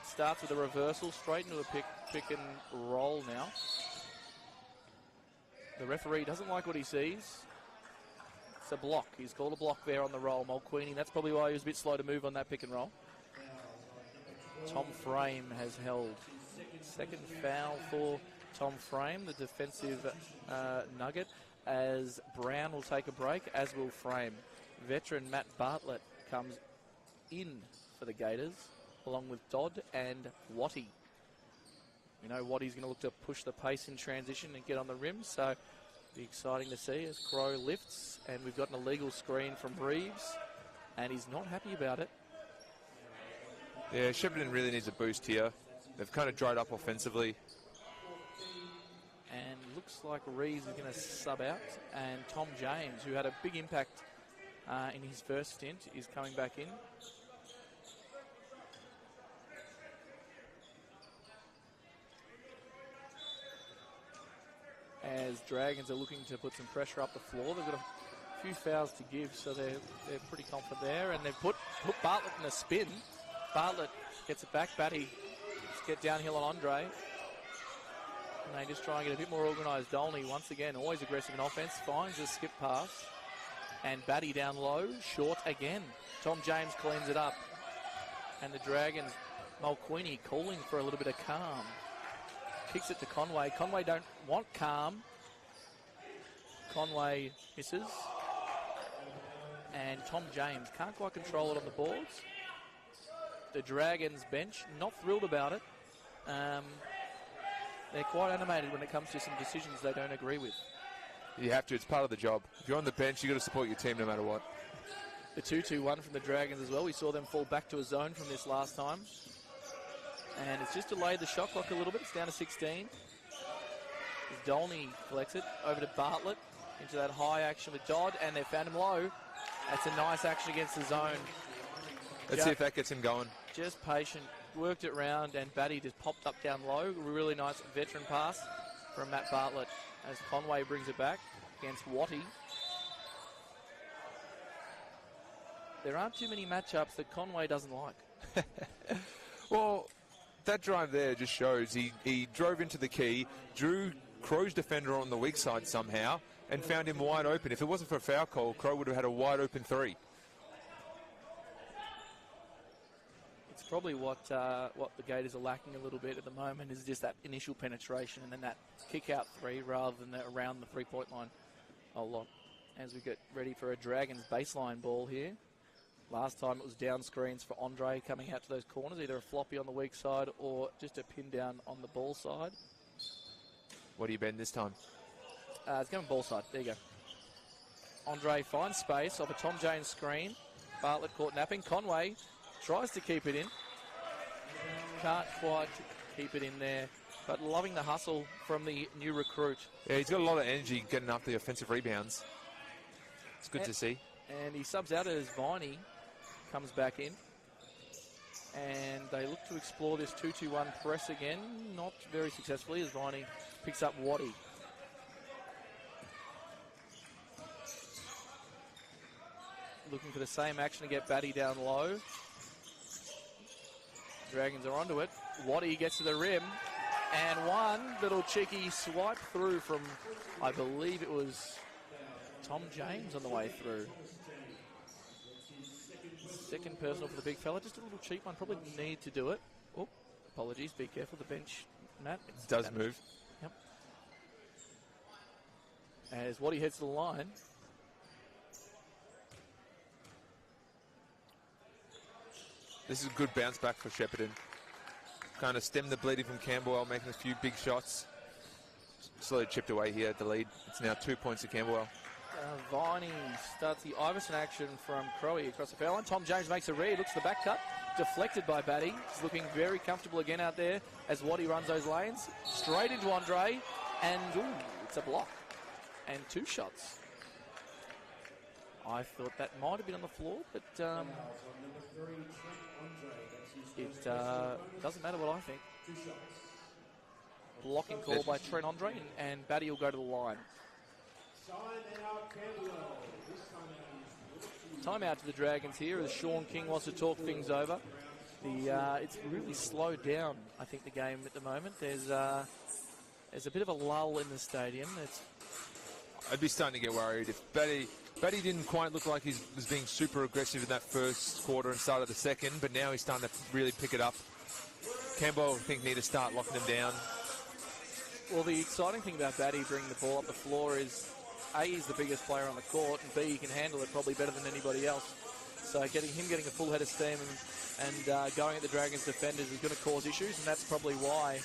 Starts with a reversal straight into a pick and roll now. The referee doesn't like what he sees. It's a block. He's called a block there on the roll. Mulqueeney, that's probably why he was a bit slow to move on that pick and roll. Tom Frame has held. Second foul for Tom Frame, the defensive nugget, as Brown will take a break, as will Frame. Veteran Matt Bartlett comes in for the Gators, along with Dodd and Watty. We know Watty's going to look to push the pace in transition and get on the rim, so be exciting to see as Crow lifts, and we've got an illegal screen from Reeves, and he's not happy about it. Yeah, Shepparton really needs a boost here. They've kind of dried up offensively. And looks like Reeves is going to sub out, and Tom James, who had a big impact in his first stint, is coming back in. As Dragons are looking to put some pressure up the floor. They've got a few fouls to give, so they're pretty confident there. And they've put Bartlett in a spin. Bartlett gets it back. Batty just get downhill on Andre. And they just try and get a bit more organised. Dolney, once again, always aggressive in offence, finds a skip pass. And Batty down low, short again. Tom James cleans it up. And the Dragons, Mulqueeney calling for a little bit of calm. Kicks it to Conway. Conway don't want calm. Conway misses. And Tom James can't quite control it on the boards. The Dragons bench, not thrilled about it. They're quite animated when it comes to some decisions they don't agree with. You have to. It's part of the job. If you're on the bench, you've got to support your team no matter what. The 2-2-1 from the Dragons as well. We saw them fall back to a zone from this last time. And it's just delayed the shot clock a little bit. It's down to 16. As Dolney collects it over to Bartlett into that high action with Dodd, and they've found him low. That's a nice action against the zone. Let's see if that gets him going. Just patient, worked it round, and Batty just popped up down low. Really nice veteran pass from Matt Bartlett as Conway brings it back against Watty. There aren't too many matchups that Conway doesn't like. Well, that drive there just shows he drove into the key, drew Crow's defender on the weak side somehow, and found him wide open. If it wasn't for a foul call, Crow would have had a wide open three. It's probably what the Gators are lacking a little bit at the moment is just that initial penetration and then that kick-out three rather than around the three-point line a lot. As we get ready for a Dragons baseline ball here. Last time it was down screens for Andre coming out to those corners, either a floppy on the weak side or just a pin down on the ball side. What do you bend this time? It's going ball side. There you go. Andre finds space off a Tom James screen. Bartlett caught napping. Conway tries to keep it in. Can't quite keep it in there. But loving the hustle from the new recruit. Yeah, he's got a lot of energy getting up the offensive rebounds. It's good to see. And he subs out as Viney comes back in. And they look to explore this 2-2-1 press again. Not very successfully as Viney picks up Watty. Looking for the same action to get Batty down low. Dragons are onto it. Watty gets to the rim. And one little cheeky swipe through from, I believe it was Tom James on the way through. Second personal for the big fella. Just a little cheap one. Probably didn't need to do it. Oh, apologies. Be careful. The bench, Matt. It does move. Yep. As Watty heads to the line. This is a good bounce back for Shepparton. Kind of stem the bleeding from Camberwell, making a few big shots. slowly chipped away here at the lead. It's now 2 points to Camberwell. Viney starts the Iverson action from Crowe across the foul line. Tom James makes a read, looks at the back cut, deflected by Batty. He's looking very comfortable again out there as Waddy runs those lanes. Straight into Andre, and it's a block. And 2 shots. I thought that might have been on the floor, but it doesn't matter what I think. Blocking call by Trent Andre, and Batty will go to the line. Timeout to the Dragons here as Sean King wants to talk things over. It's really slowed down, I think, the game at the moment. There's a bit of a lull in the stadium. I'd be starting to get worried if Batty didn't quite look like he was being super aggressive in that first quarter and started the second, but now he's starting to really pick it up. Camberwell, I think, need to start locking them down. Well, the exciting thing about Batty bringing the ball up the floor is, A, he's the biggest player on the court, and B, he can handle it probably better than anybody else. So getting a full head of steam and going at the Dragons' defenders is going to cause issues, and that's probably why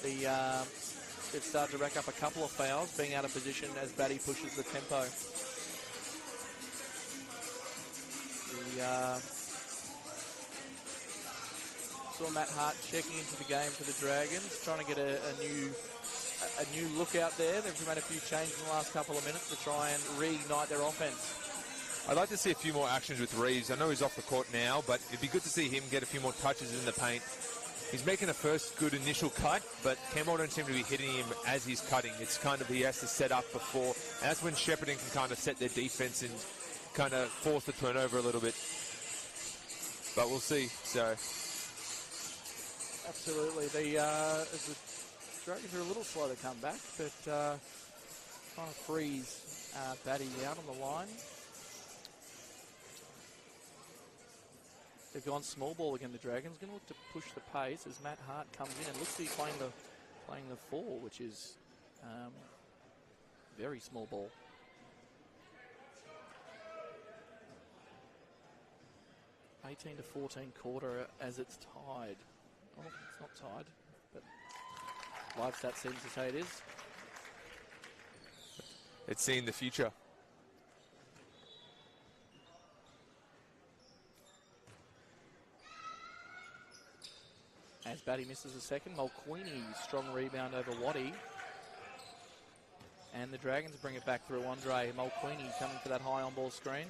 they've started to rack up a couple of fouls, being out of position as Batty pushes the tempo. Saw Matt Hart checking into the game for the Dragons, trying to get a new look out there. They've made a few changes in the last couple of minutes to try and reignite their offense. I'd like to see a few more actions with Reeves. I know he's off the court now, but it'd be good to see him get a few more touches in the paint. He's making a first good initial cut, but Camberwell don't seem to be hitting him as he's cutting. It's kind of, he has to set up before, and that's when Shepparton can kind of set their defense and kind of force the turnover a little bit. But we'll see. So absolutely, the Dragons are a little slow to come back, but trying to freeze Batty out on the line. They've gone small ball again, the Dragons. Going to look to push the pace as Matt Hart comes in and looks to be playing the 4, which is very small ball. (18 to 14) quarter as it's tied. Oh, it's not tied, but live stat seems to say it is. it's seeing the future. As Batty misses a second, Mulqueeny, strong rebound over Waddy. And the Dragons bring it back through Andre. Mulqueeny coming for that high on-ball screen.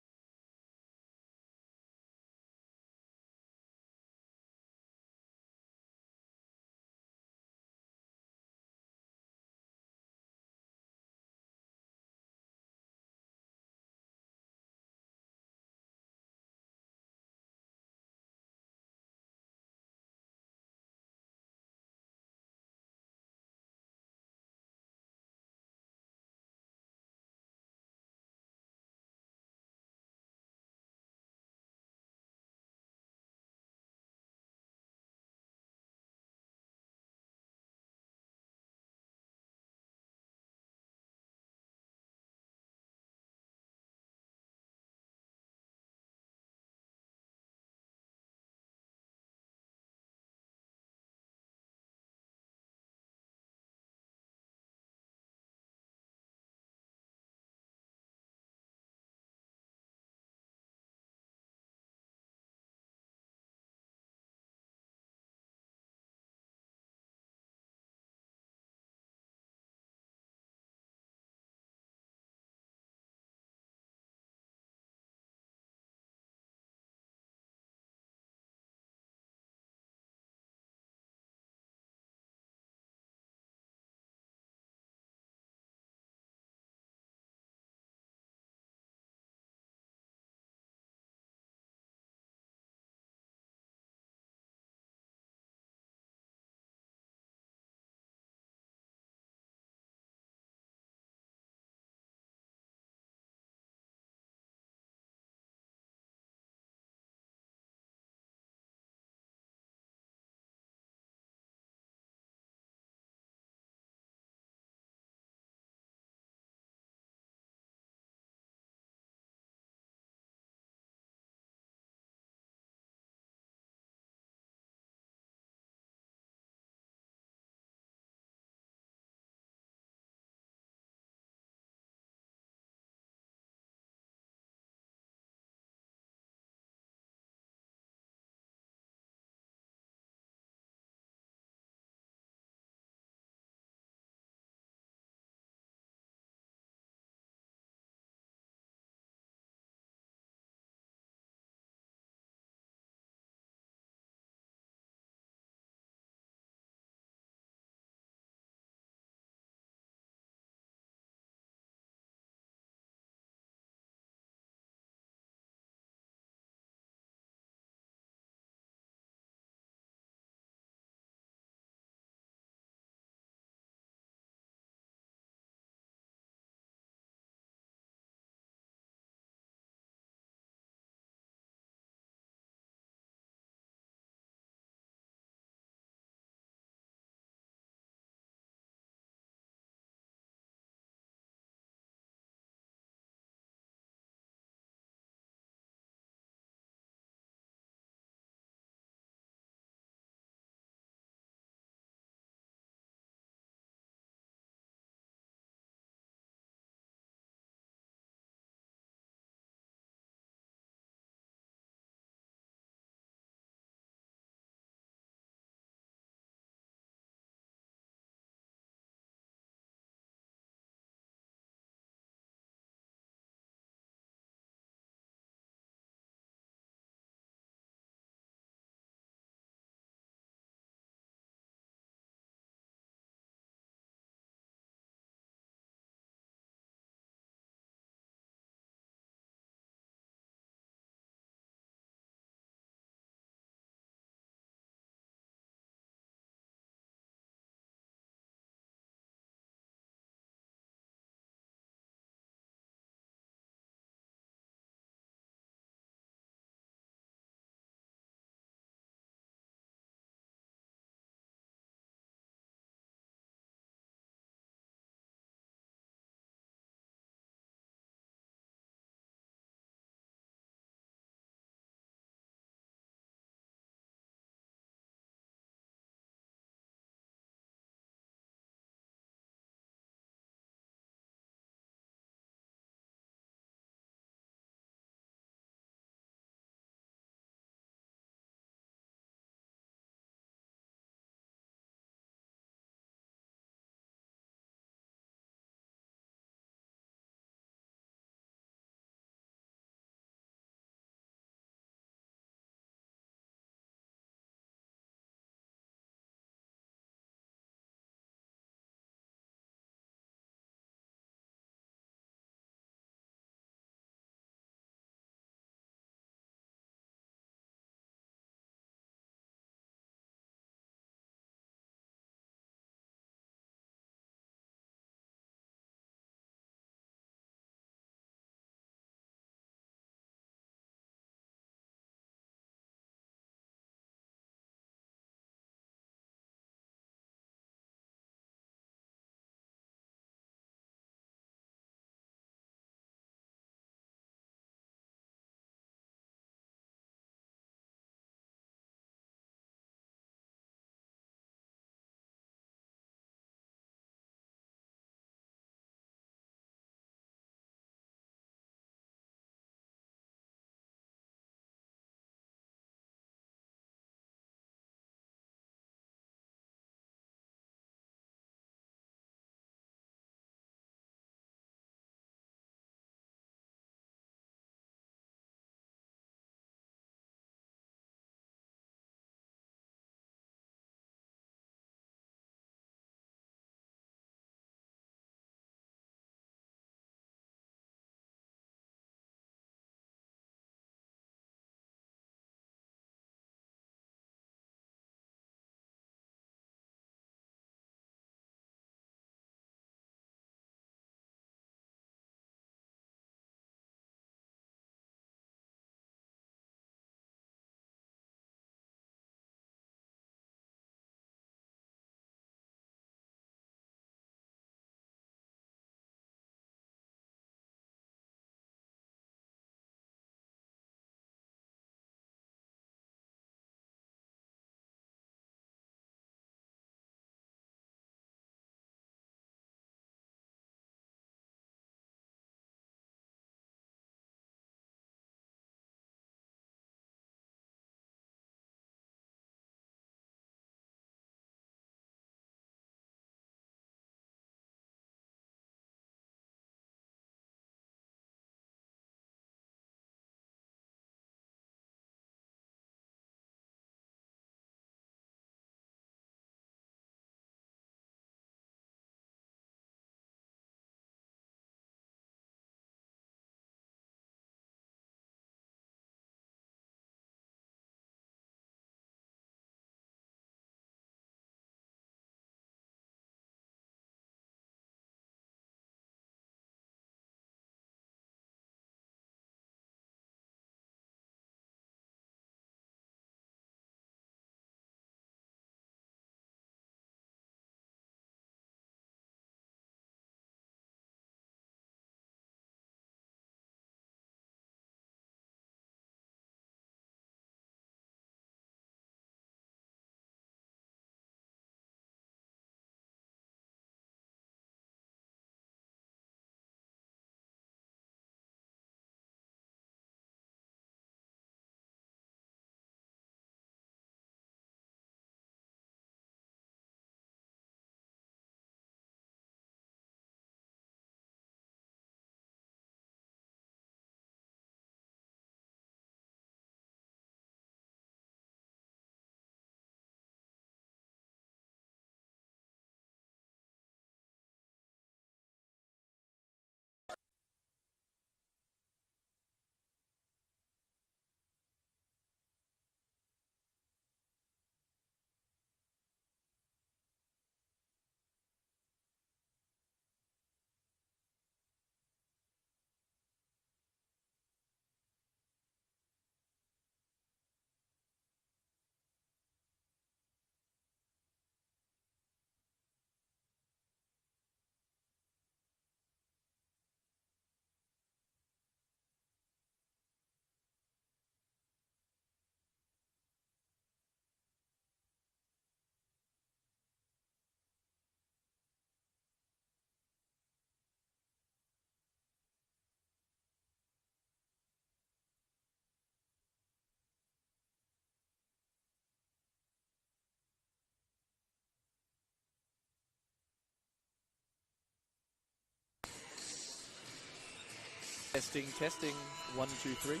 Testing, testing, 1, 2, 3.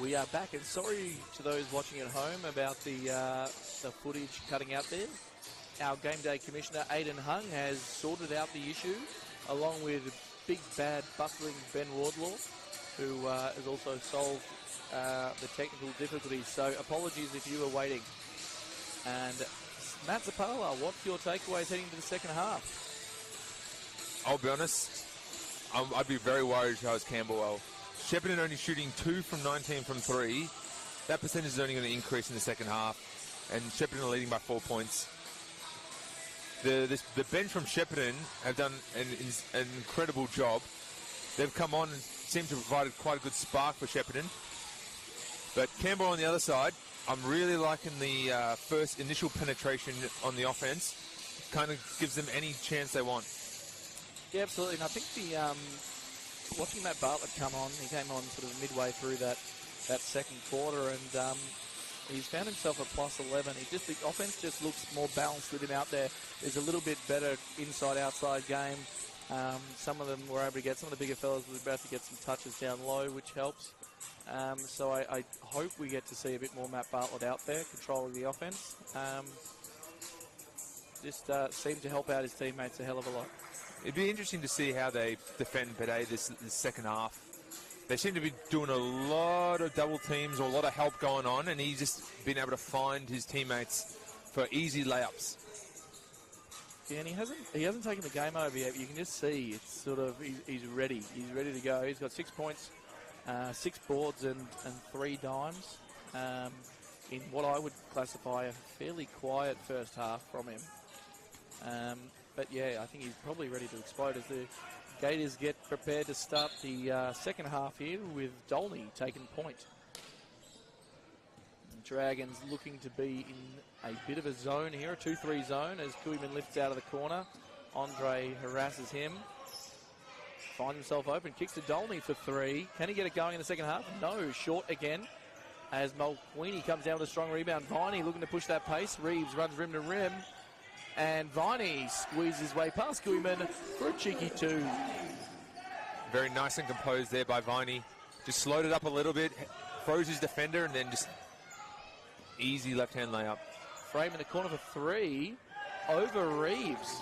We are back, and sorry to those watching at home about the footage cutting out there. Our game day commissioner, Aidan Hung, has sorted out the issue, along with big, bad, bustling Ben Wardlaw, who has also solved the technical difficulties. So apologies if you were waiting. And Matt Zapala, what's your takeaways heading to the second half? I'll be honest, I'd be very worried if I was Camberwell. Shepparton only shooting 2 from 19 from 3. That percentage is only going to increase in the second half. And Shepparton are leading by 4 points. The bench from Shepparton have done an incredible job. They've come on and seem to have provided quite a good spark for Shepparton. But Camberwell on the other side, I'm really liking the first initial penetration on the offense. Kind of gives them any chance they want. Yeah, absolutely. And I think watching Matt Bartlett come on, he came on sort of midway through that second quarter, and he's found himself a plus 11. The offense just looks more balanced with him out there. There's a little bit better inside-outside game. Some of them were able to get, some of the bigger fellas were about to get some touches down low, which helps. So I hope we get to see a bit more Matt Bartlett out there, controlling the offense. Just seemed to help out his teammates a hell of a lot. It'd be interesting to see how they defend Bede this second half. They seem to be doing a lot of double teams or a lot of help going on, and he's just been able to find his teammates for easy layups. Yeah, and he hasn't taken the game over yet. You can just see it's sort of he's ready. He's ready to go. He's got 6 points, 6 boards, and 3 dimes. In what I would classify a fairly quiet first half from him. But yeah, I think he's probably ready to explode as the Gators get prepared to start the second half here with Dolney taking point. The Dragons looking to be in a bit of a zone here, a 2-3 zone, as Koeman lifts out of the corner. Andre harasses him. Finds himself open, kicks to Dolney for 3. Can he get it going in the second half? No, short again. As Mulqueeny comes down with a strong rebound. Viney looking to push that pace. Reeves runs rim to rim. And Viney squeezes his way past Koeman for a cheeky 2. Very nice and composed there by Viney. Just slowed it up a little bit, froze his defender, and then just easy left-hand layup. Frame in the corner for 3 over Reeves.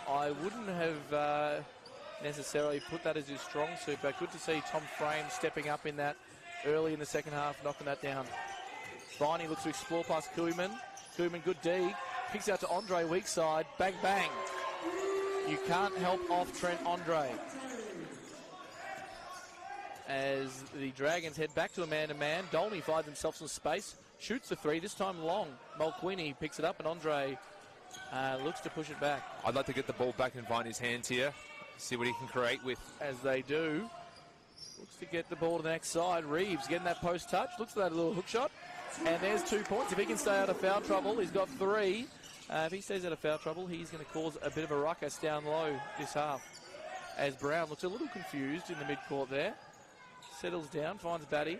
I wouldn't have necessarily put that as his strong suit, but good to see Tom Frame stepping up in that early in the second half, knocking that down. Viney looks to explore past Koeman. Koeman, good D. Kicks out to Andre, weak side. Bang, bang. You can't help off Trent Andre. As the Dragons head back to a man-to-man, Dolney finds himself some space. Shoots the 3, this time long. Mulqueeny picks it up, and Andre looks to push it back. I'd like to get the ball back in Viney's hands here. See what he can create with. As they do. Looks to get the ball to the next side. Reeves getting that post touch. Looks for that little hook shot. And there's 2 points. If he can stay out of foul trouble, he's got 3. If he stays out of foul trouble, he's going to cause a bit of a ruckus down low this half. As Brown looks a little confused in the midcourt there. Settles down, finds Batty.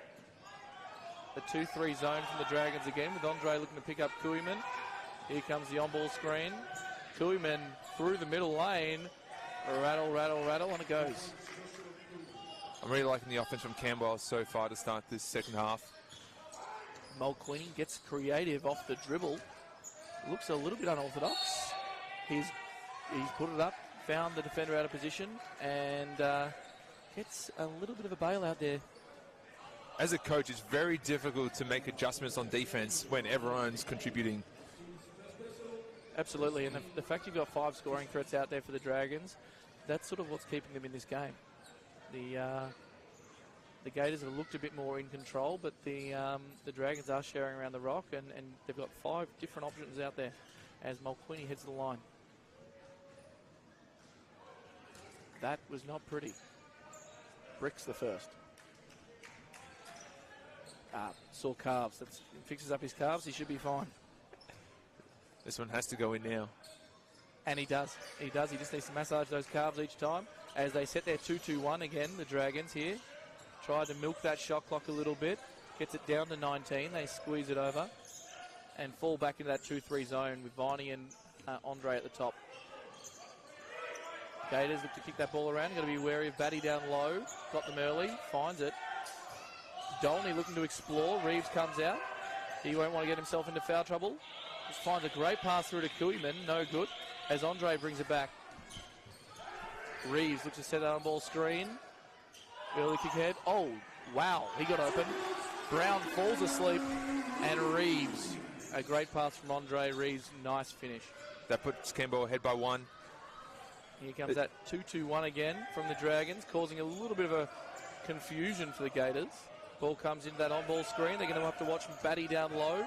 The 2-3 zone from the Dragons again, with Andre looking to pick up Koeman. Here comes the on-ball screen. Koeman through the middle lane. Rattle, rattle, rattle, and it goes. I'm really liking the offense from Camberwell so far to start this second half. Mulqueeny gets creative off the dribble. Looks a little bit unorthodox. He's put it up, found the defender out of position, and gets a little bit of a bailout there. As a coach, it's very difficult to make adjustments on defense when everyone's contributing. Absolutely, and the fact you've got 5 scoring threats out there for the Dragons, that's sort of what's keeping them in this game. The Gators have looked a bit more in control, but the Dragons are sharing around the rock, and they've got 5 different options out there as Mulqueeny heads to the line. That was not pretty. Bricks the first. Sore calves. That fixes up his calves. He should be fine. This one has to go in now. And he does. He does. He just needs to massage those calves each time as they set their 2-2-1 again, the Dragons here. Tried to milk that shot clock a little bit. Gets it down to 19. They squeeze it over and fall back into that 2-3 zone with Viney and Andre at the top. Gators look to kick that ball around. Got to be wary of Batty down low. Got them early. Finds it. Dolney looking to explore. Reeves comes out. He won't want to get himself into foul trouble. Just finds a great pass through to Kuiman. No good. As Andre brings it back. Reeves looks to set that on ball screen. Early kick ahead. Oh, wow. He got open. Brown falls asleep. And Reeves. A great pass from Andre Reeves. Nice finish. That puts Camberwell ahead by 1. Here comes that 2-2-1 again from the Dragons, causing a little bit of a confusion for the Gators. Ball comes into that on-ball screen. They're going to have to watch Batty down low.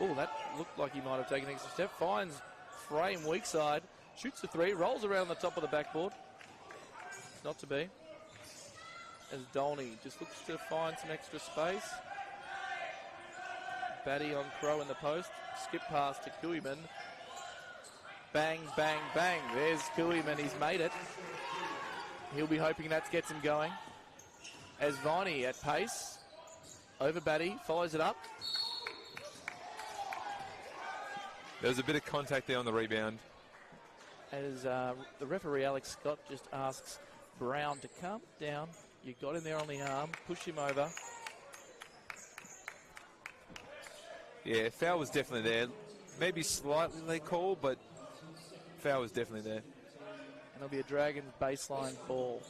Oh, that looked like he might have taken an extra step. Finds Frame weak side. Shoots the 3. Rolls around the top of the backboard. It's not to be. As Dolney just looks to find some extra space. Batty on Crow in the post. Skip pass to Kuiman. Bang, bang, bang. There's Kuiman. He's made it. He'll be hoping that gets him going. As Viney at pace. Over Batty. Follows it up. There was a bit of contact there on the rebound. As the referee, Alex Scott, just asks Brown to calm down. You got him there on the arm. Push him over. Yeah, foul was definitely there. Maybe slightly late call, but foul was definitely there. And there'll be a Dragons baseline ball.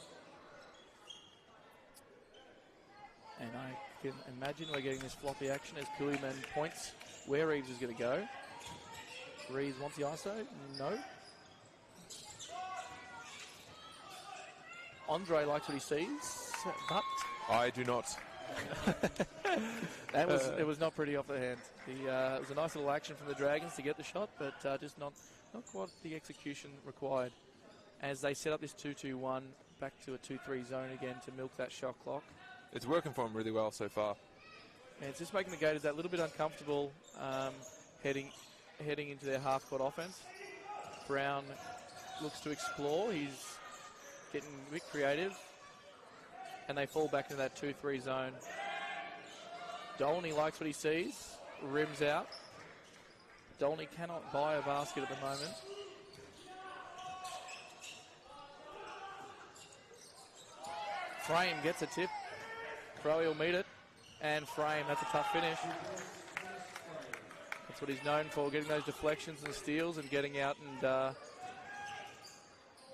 And I can imagine we're getting this floppy action as Kuiman points where Reeves is going to go. Reeves wants the ISO? No. Andre likes what he sees, but I do not. it was not pretty off the hand. It was a nice little action from the Dragons to get the shot, but just not quite the execution required. As they set up this 2-2-1, back to a 2-3 zone again to milk that shot clock. It's working for them really well so far. And it's just making the Gators that little bit uncomfortable heading into their half-court offense. Brown looks to explore. He's getting a bit creative. And they fall back into that 2-3 zone. Dolney likes what he sees. Rims out. Dolney cannot buy a basket at the moment. Frame gets a tip. Crowe will meet it. And Frame, that's a tough finish. That's what he's known for, getting those deflections and steals and getting out and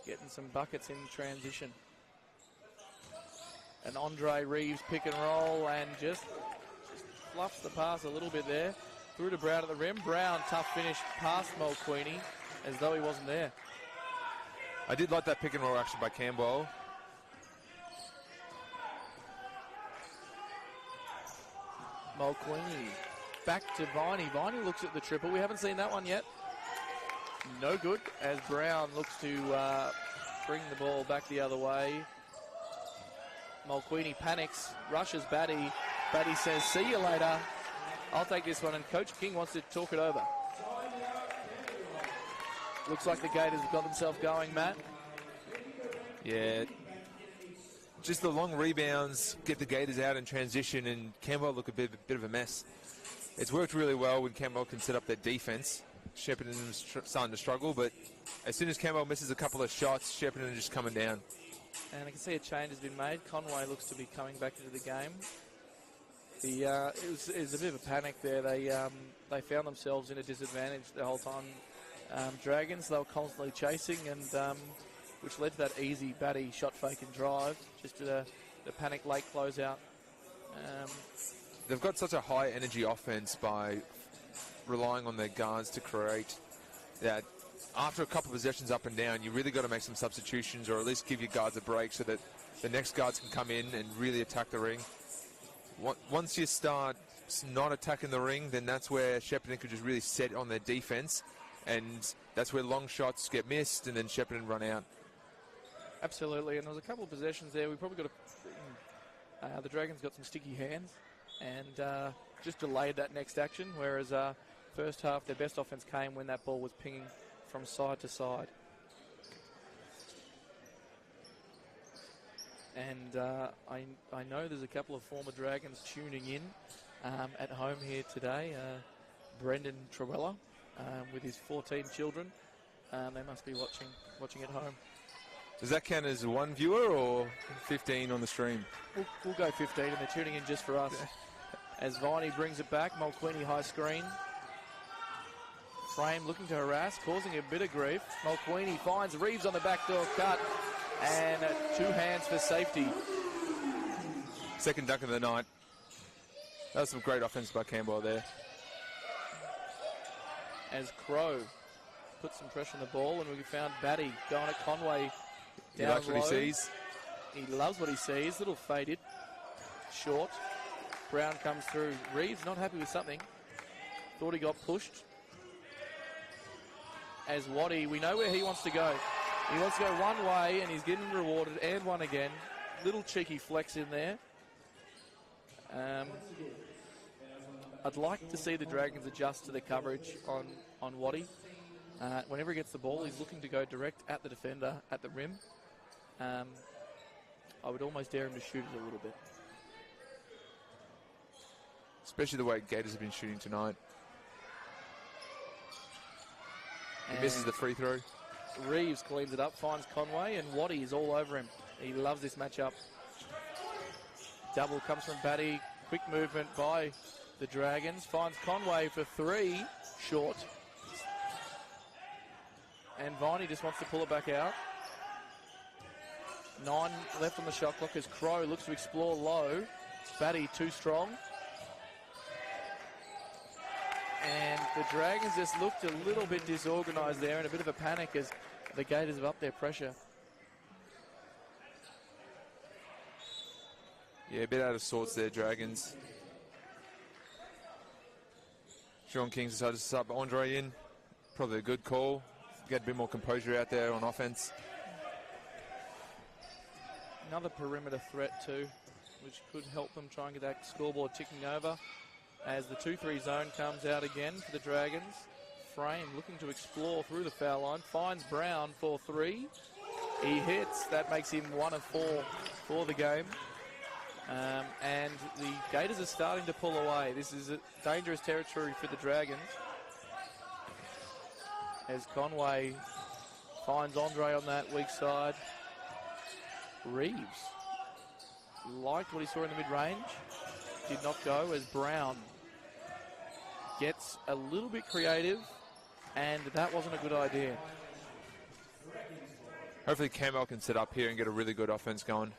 getting some buckets in transition. And Andre Reeves pick and roll and just fluffs the pass a little bit there. Through to Brown at the rim. Brown, tough finish past Mulqueenie as though he wasn't there. I did like that pick and roll action by Camberwell. Mulqueenie back to Viney. Viney looks at the triple. We haven't seen that one yet. No good as Brown looks to bring the ball back the other way. Mulqueenie panics, rushes Batty. Batty says, see you later. I'll take this one. And Coach King wants to talk it over. Looks like the Gators have got themselves going, Matt. Yeah. Just the long rebounds get the Gators out in transition, and Camberwell look a bit of a mess. It's worked really well when Camberwell can set up their defense. Shepparton is starting to struggle, but as soon as Camberwell misses a couple of shots, Shepparton is just coming down. And I can see a change has been made. Conway looks to be coming back into the game. It was a bit of a panic there. They found themselves in a disadvantage the whole time. Dragons, they were constantly chasing, and which led to that easy Batty shot fake and drive. Just to the panic late closeout. They've got such a high energy offense by relying on their guards to create that. After a couple of possessions up and down, you really got to make some substitutions or at least give your guards a break so that the next guards can come in and really attack the ring. Once you start not attacking the ring, then that's where Shepparton could just really set on their defense, and that's where long shots get missed and then Shepparton run out. Absolutely, and there was a couple of possessions there. We probably got the Dragons got some sticky hands and just delayed that next action, whereas first half their best offense came when that ball was pinging from side to side. And I know there's a couple of former Dragons tuning in at home here today. Brendan Trewella with his 14 children. They must be watching at home. Does that count as one viewer or 15 on the stream? We'll go 15, and they're tuning in just for us. As Viney brings it back, Mulqueeny high screen. Frame looking to harass, causing a bit of grief. Mulqueeny finds Reeves on the backdoor cut, and 2 hands for safety. Second dunk of the night. That was some great offense by Camberwell there. As Crow puts some pressure on the ball, and we found Batty going at Conway He down likes low. what he sees. He loves what he sees. Little faded, short. Brown comes through. Reeves not happy with something. Thought he got pushed. As Waddy, we know where he wants to go. He wants to go one way, and he's getting rewarded, and one again. Little cheeky flex in there. I'd like to see the Dragons adjust to the coverage on Waddy. Whenever he gets the ball, he's looking to go direct at the defender at the rim. I would almost dare him to shoot it a little bit. Especially the way Gators have been shooting tonight. He And misses the free throw. Reeves cleans it up, finds Conway, and Waddy is all over him. He loves this matchup. Double comes from Batty. Quick movement by the Dragons. Finds Conway for 3. Short. And Viney just wants to pull it back out. 9 left on the shot clock as Crow looks to explore low. Batty too strong. And the Dragons just looked a little bit disorganised there, and a bit of a panic as the Gators have upped their pressure. Yeah, a bit out of sorts there, Dragons. Sean King's decided to sub Andre in. Probably a good call. Get a bit more composure out there on offense. Another perimeter threat too, which could help them try and get that scoreboard ticking over. As the 2-3 zone comes out again for the Dragons. Frame looking to explore through the foul line. Finds Brown for 3. He hits. That makes him 1 of 4 for the game. And the Gators are starting to pull away. This is a dangerous territory for the Dragons. As Conway finds Andre on that weak side. Reeves liked what he saw in the mid-range. Did not go as Brown gets a little bit creative, and that wasn't a good idea. Hopefully Camberwell can set up here and get a really good offense going.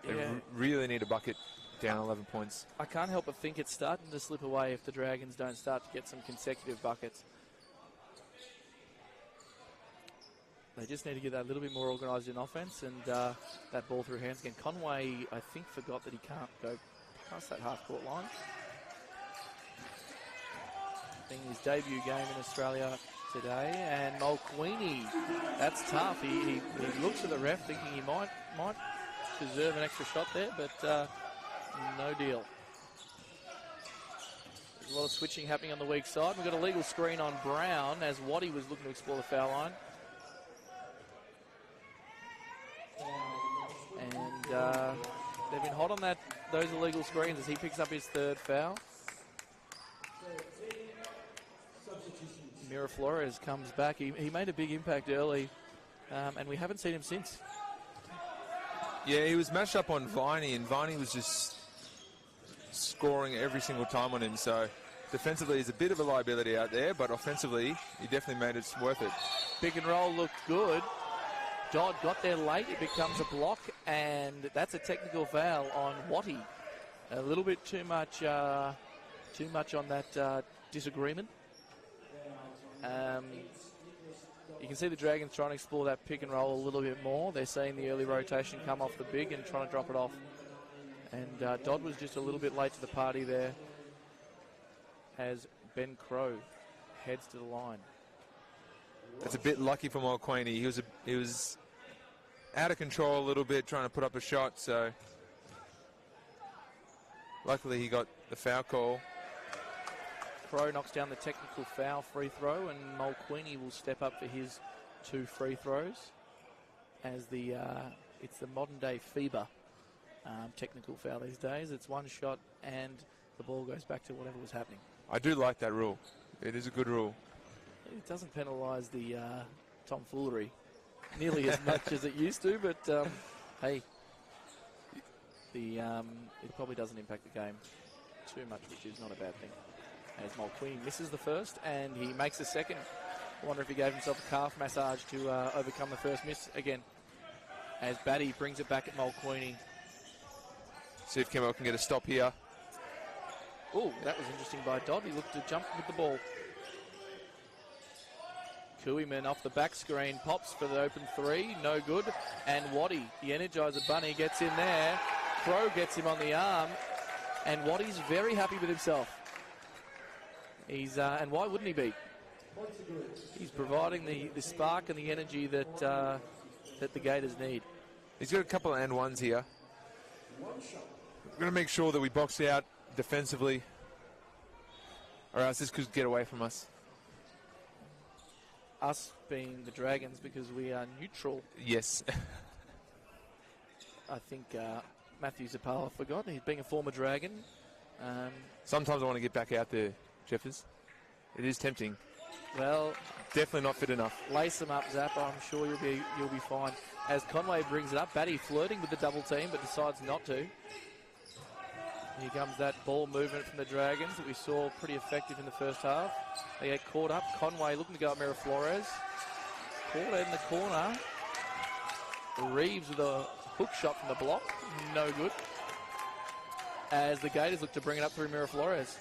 They Yeah. really need a bucket down 11 points. I can't help but think it's starting to slip away if the Dragons don't start to get some consecutive buckets. They just need to get that a little bit more organised in offense, and that ball through hands again. Conway, I think, forgot that he can't go past that half-court line. I think his debut game in Australia today, and Mulqueeny, that's tough. He looks at the ref thinking he might deserve an extra shot there, but no deal. There's a lot of switching happening on the weak side. We've got a legal screen on Brown as Waddy was looking to explore the foul line. And they've been hot on those illegal screens as he picks up his 3rd foul. Mira Flores comes back. He made a big impact early, and we haven't seen him since. Yeah, he was matched up on Viney, and Viney was just scoring every single time on him. So defensively, he's a bit of a liability out there, but offensively, he definitely made it worth it. Pick and roll looked good. Dodd got there late. It becomes a block, and that's a technical foul on Watty. A little bit too much on that disagreement. You can see the Dragons trying to explore that pick and roll a little bit more. They're seeing the early rotation come off the big and trying to drop it off. And Dodd was just a little bit late to the party there as Ben Crow heads to the line. That's a bit lucky for Mulqueeny. He was out of control a little bit, trying to put up a shot. So luckily he got the foul call. Crow knocks down the technical foul free throw, and Mulqueeny will step up for his 2 free throws as it's the modern day FIBA technical foul these days. It's 1 shot and the ball goes back to whatever was happening. I do like that rule. It is a good rule. It doesn't penalise the tomfoolery. nearly as much as it used to, but hey, it probably doesn't impact the game too much, which is not a bad thing. As Mulqueen misses the first, and he makes the second. I wonder if he gave himself a calf massage to overcome the first miss again. As Batty brings it back at Mulqueeny. See if Camberwell can get a stop here. Oh, that was interesting by Dodd. He looked to jump with the ball. Cooeyman off the back screen, pops for the open three, no good. And Waddy, the Energizer Bunny, gets in there. Crow gets him on the arm, and Waddy's very happy with himself. And why wouldn't he be? He's providing the spark and the energy that the Gators need. He's got a couple of and ones here. We're going to make sure that we box out defensively, or else this could get away from us. Us being the Dragons, because we are neutral. Yes. I think Matthew Zapala forgot. He's being a former Dragon. Sometimes I want to get back out there, Jeffers. It is tempting. Well, definitely not fit enough. Lace them up, Zappa. I'm sure you'll be fine. As Conway brings it up, Batty flirting with the double team, but decides not to. Here comes that ball movement from the Dragons that we saw pretty effective in the first half. They get caught up. Conway looking to go at Miraflores. Caught in the corner. Reeves with a hook shot from the block. No good. As the Gators look to bring it up through Miraflores.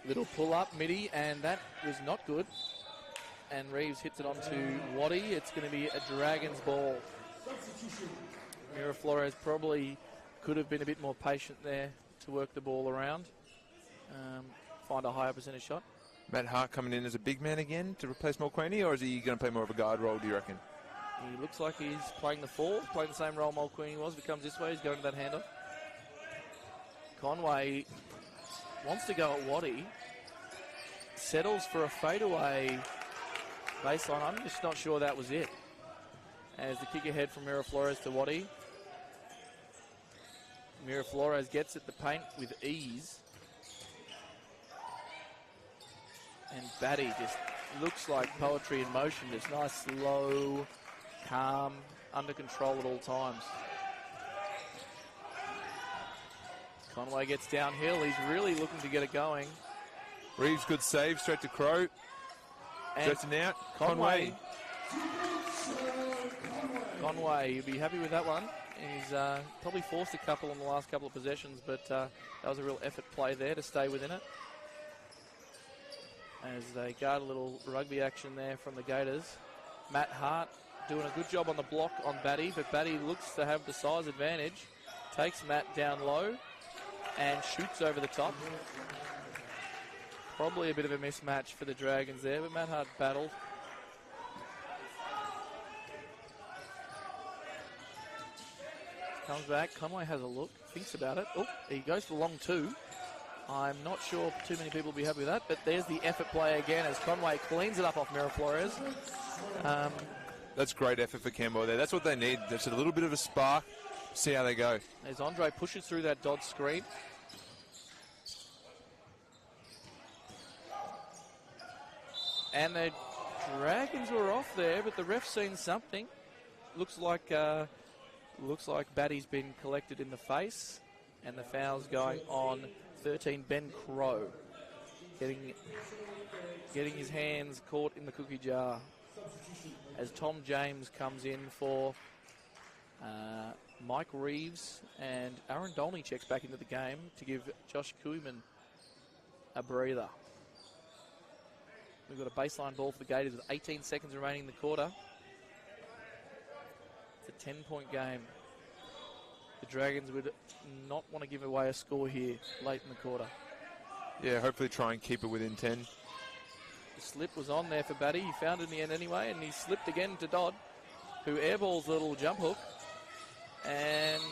Little pull-up, midi, and that was not good. And Reeves hits it onto Waddy. It's going to be a Dragons ball. Miraflores probably could have been a bit more patient there to work the ball around. Find a higher percentage shot. Matt Hart coming in as a big man again to replace Mulqueeny, or is he going to play more of a guard role, do you reckon? He looks like he's playing the 4, playing the same role Mulqueeny was. If it comes this way, he's going to that handoff. Conway wants to go at Waddy. Settles for a fadeaway baseline. I'm just not sure that was it. As the kick ahead from Miraflores to Waddy. Miraflores gets at the paint with ease. And Batty just looks like poetry in motion. Just nice, slow, calm, under control at all times. Conway gets downhill. He's really looking to get it going. Reeves, good save, straight to Crow. Dressing out. Conway, you'd be happy with that one. He's probably forced a couple in the last couple of possessions, but that was a real effort play there to stay within it. As they guard a little rugby action there from the Gators. Matt Hart doing a good job on the block on Batty, but Batty looks to have the size advantage. Takes Matt down low and shoots over the top. Probably a bit of a mismatch for the Dragons there, but Matt Hart battled. Comes back, Conway has a look, thinks about it. Oh, he goes for the long 2. I'm not sure too many people will be happy with that, but there's the effort play again as Conway cleans it up off Miraflores. That's great effort for Camberwell there. That's what they need. Just a little bit of a spark. See how they go. As Andre pushes through that Dodd screen. And the Dragons were off there, but the ref's seen something. Looks like Batty's been collected in the face, and the foul's going on 13, Ben Crow. Getting his hands caught in the cookie jar. As Tom James comes in for Mike Reeves, and Aaron Dolney checks back into the game to give Josh Cooeyman a breather. We've got a baseline ball for the Gators with 18 seconds remaining in the quarter. It's a 10-point game. The Dragons would not want to give away a score here late in the quarter. Yeah, hopefully try and keep it within 10. The slip was on there for Batty. He found it in the end anyway, and he slipped again to Dodd, who airballs the little jump hook. And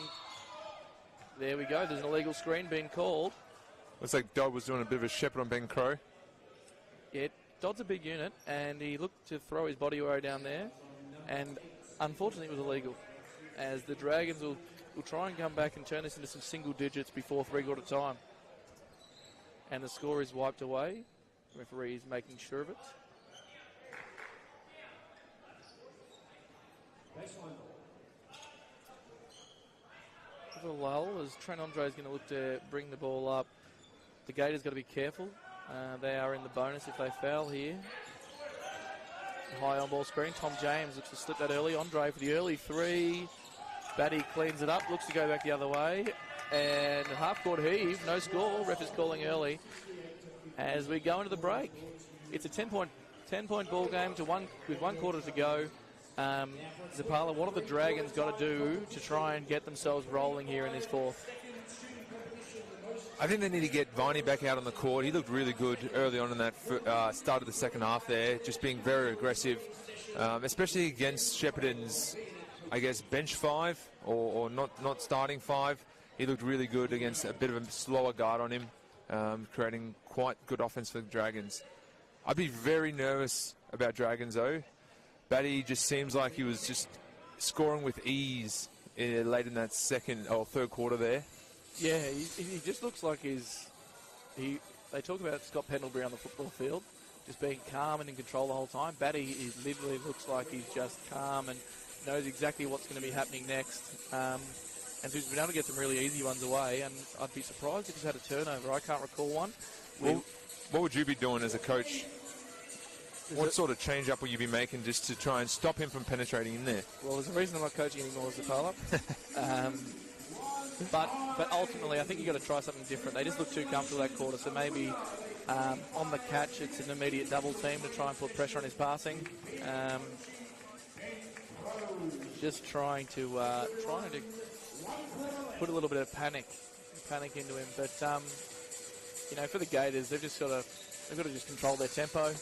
there we go. There's an illegal screen being called. Looks like Dodd was doing a bit of a shepherd on Ben Crow. Yeah, Dodd's a big unit, and he looked to throw his body weight down there, and unfortunately it was illegal, as the Dragons will try and come back and turn this into some single digits before three-quarter time. And the score is wiped away. The referee is making sure of it. A lull as Trent Andre is going to look to bring the ball up. The Gators got to be careful. They are in the bonus if they foul here. High on ball screen. Tom James looks to slip that early. Andre for the early three. Batty cleans it up. Looks to go back the other way. And half-court heave. No score. Ref is calling early. As we go into the break. It's a 10-point ball game with 1 quarter to go. Zapala, what have the Dragons got to do to try and get themselves rolling here in this fourth? I think they need to get Viney back out on the court. He looked really good early on in that start of the second half there, just being very aggressive, especially against Shepparton's, I guess, bench 5 or not starting 5. He looked really good against a bit of a slower guard on him, creating quite good offense for the Dragons. I'd be very nervous about Dragons, though. Batty just seems like he was just scoring with ease late in that second or third quarter there. Yeah, he just looks like they talk about Scott Pendlebury on the football field, just being calm and in control the whole time. Batty literally looks like he's just calm and knows exactly what's going to be happening next. And so he's been able to get some really easy ones away, and I'd be surprised if he's had a turnover. I can't recall one. Well, what would you be doing as a coach? What sort of change-up will you be making just to try and stop him from penetrating in there? Well, there's a reason I'm not coaching anymore, Zapala. But ultimately, I think you've got to try something different. They just look too comfortable that quarter, so maybe on the catch, it's an immediate double team to try and put pressure on his passing. Just trying to put a little bit of panic into him. But for the Gators, they've got to just control their tempo.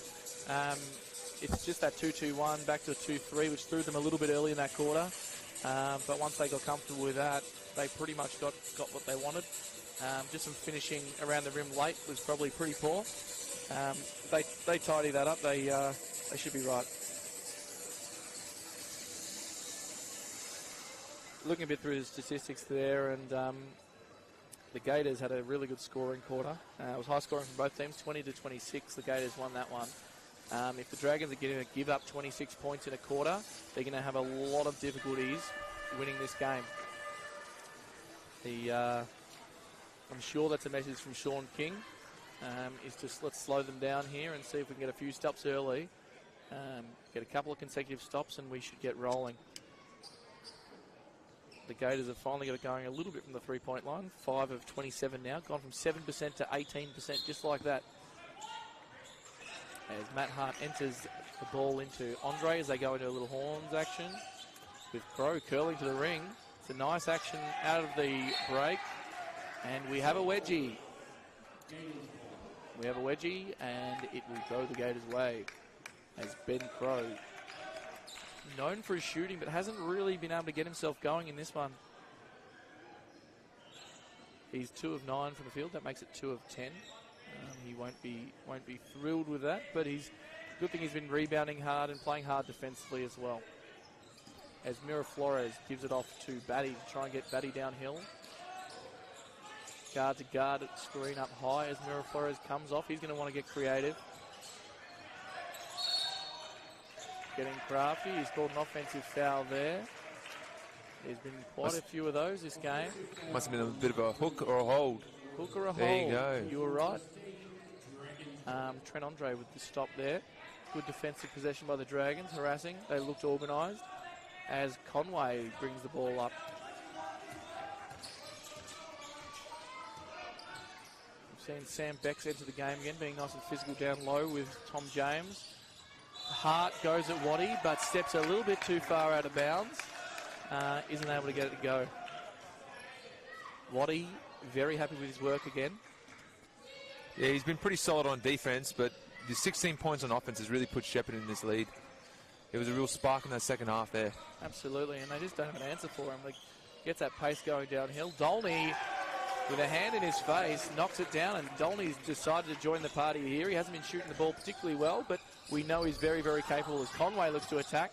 It's just that 2-2-1 back to a 2-3, which threw them a little bit early in that quarter. But once they got comfortable with that, they pretty much got what they wanted. Just some finishing around the rim late was probably pretty poor. They tidy that up. They should be right. Looking a bit through the statistics there, and the Gators had a really good scoring quarter. It was high scoring from both teams, 20-26. The Gators won that one. If the Dragons are going to give up 26 points in a quarter, they're going to have a lot of difficulties winning this game. I'm sure that's a message from Sean King, is just let's slow them down here and see if we can get a few stops early, get a couple of consecutive stops, and we should get rolling. The Gators have finally got it going a little bit from the three-point line, 5 of 27 now, gone from 7% to 18%, just like that. As Matt Hart enters the ball into Andre as they go into a little horns action with Crow curling to the ring. It's a nice action out of the break. And we have a wedgie. And it will go the Gators' way as Ben Crow, known for his shooting, but hasn't really been able to get himself going in this one. He's 2 of 9 from the field. That makes it 2 of 10. He won't be thrilled with that, but good thing he's been rebounding hard and playing hard defensively as well. As Mira Flores gives it off to Batty to try and get Batty downhill. Guard to guard, screen up high as Mira Flores comes off. He's going to want to get creative. Getting crafty. He's called an offensive foul there. There's been quite a few of those this game. Must have been a bit of a hook or a hold. Hook or a there hold. You go. You were right. Trent Andre with the stop there. Good defensive possession by the Dragons, harassing. They looked organised as Conway brings the ball up. We've seen Sam Becks enter the game again, being nice and physical down low with Tom James. Hart goes at Waddy, but steps a little bit too far out of bounds. Isn't able to get it to go. Waddy very happy with his work again. Yeah, he's been pretty solid on defense, but the 16 points on offense has really put Shepparton in this lead. It was a real spark in that second half there. Absolutely, and they just don't have an answer for him. Like, gets that pace going downhill. Dolney, with a hand in his face, knocks it down, and Dolney's decided to join the party here. He hasn't been shooting the ball particularly well, but we know he's very, very capable as Conway looks to attack.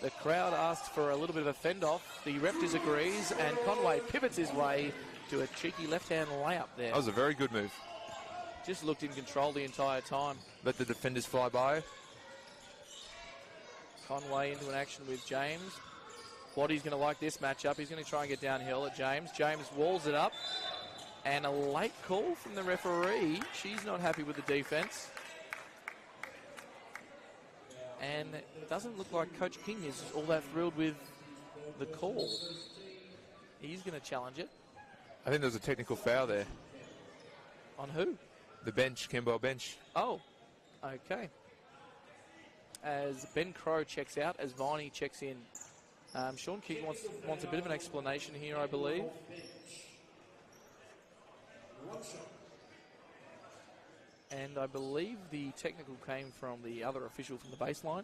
The crowd asks for a little bit of a fend-off. The ref disagrees, and Conway pivots his way to a cheeky left-hand layup there. That was a very good move. Just looked in control the entire time. Let the defenders fly by. Conway into an action with James. Waddy's going to like this matchup. He's going to try and get downhill at James. James walls it up. And a late call from the referee. She's not happy with the defense. And it doesn't look like Coach King is all that thrilled with the call. He's going to challenge it. I think there was a technical foul there. On who? The bench, Camberwell bench. Oh, okay. As Ben Crow checks out, as Viney checks in. Sean King wants a bit of an explanation here, I believe. And I believe the technical came from the other official from the baseline.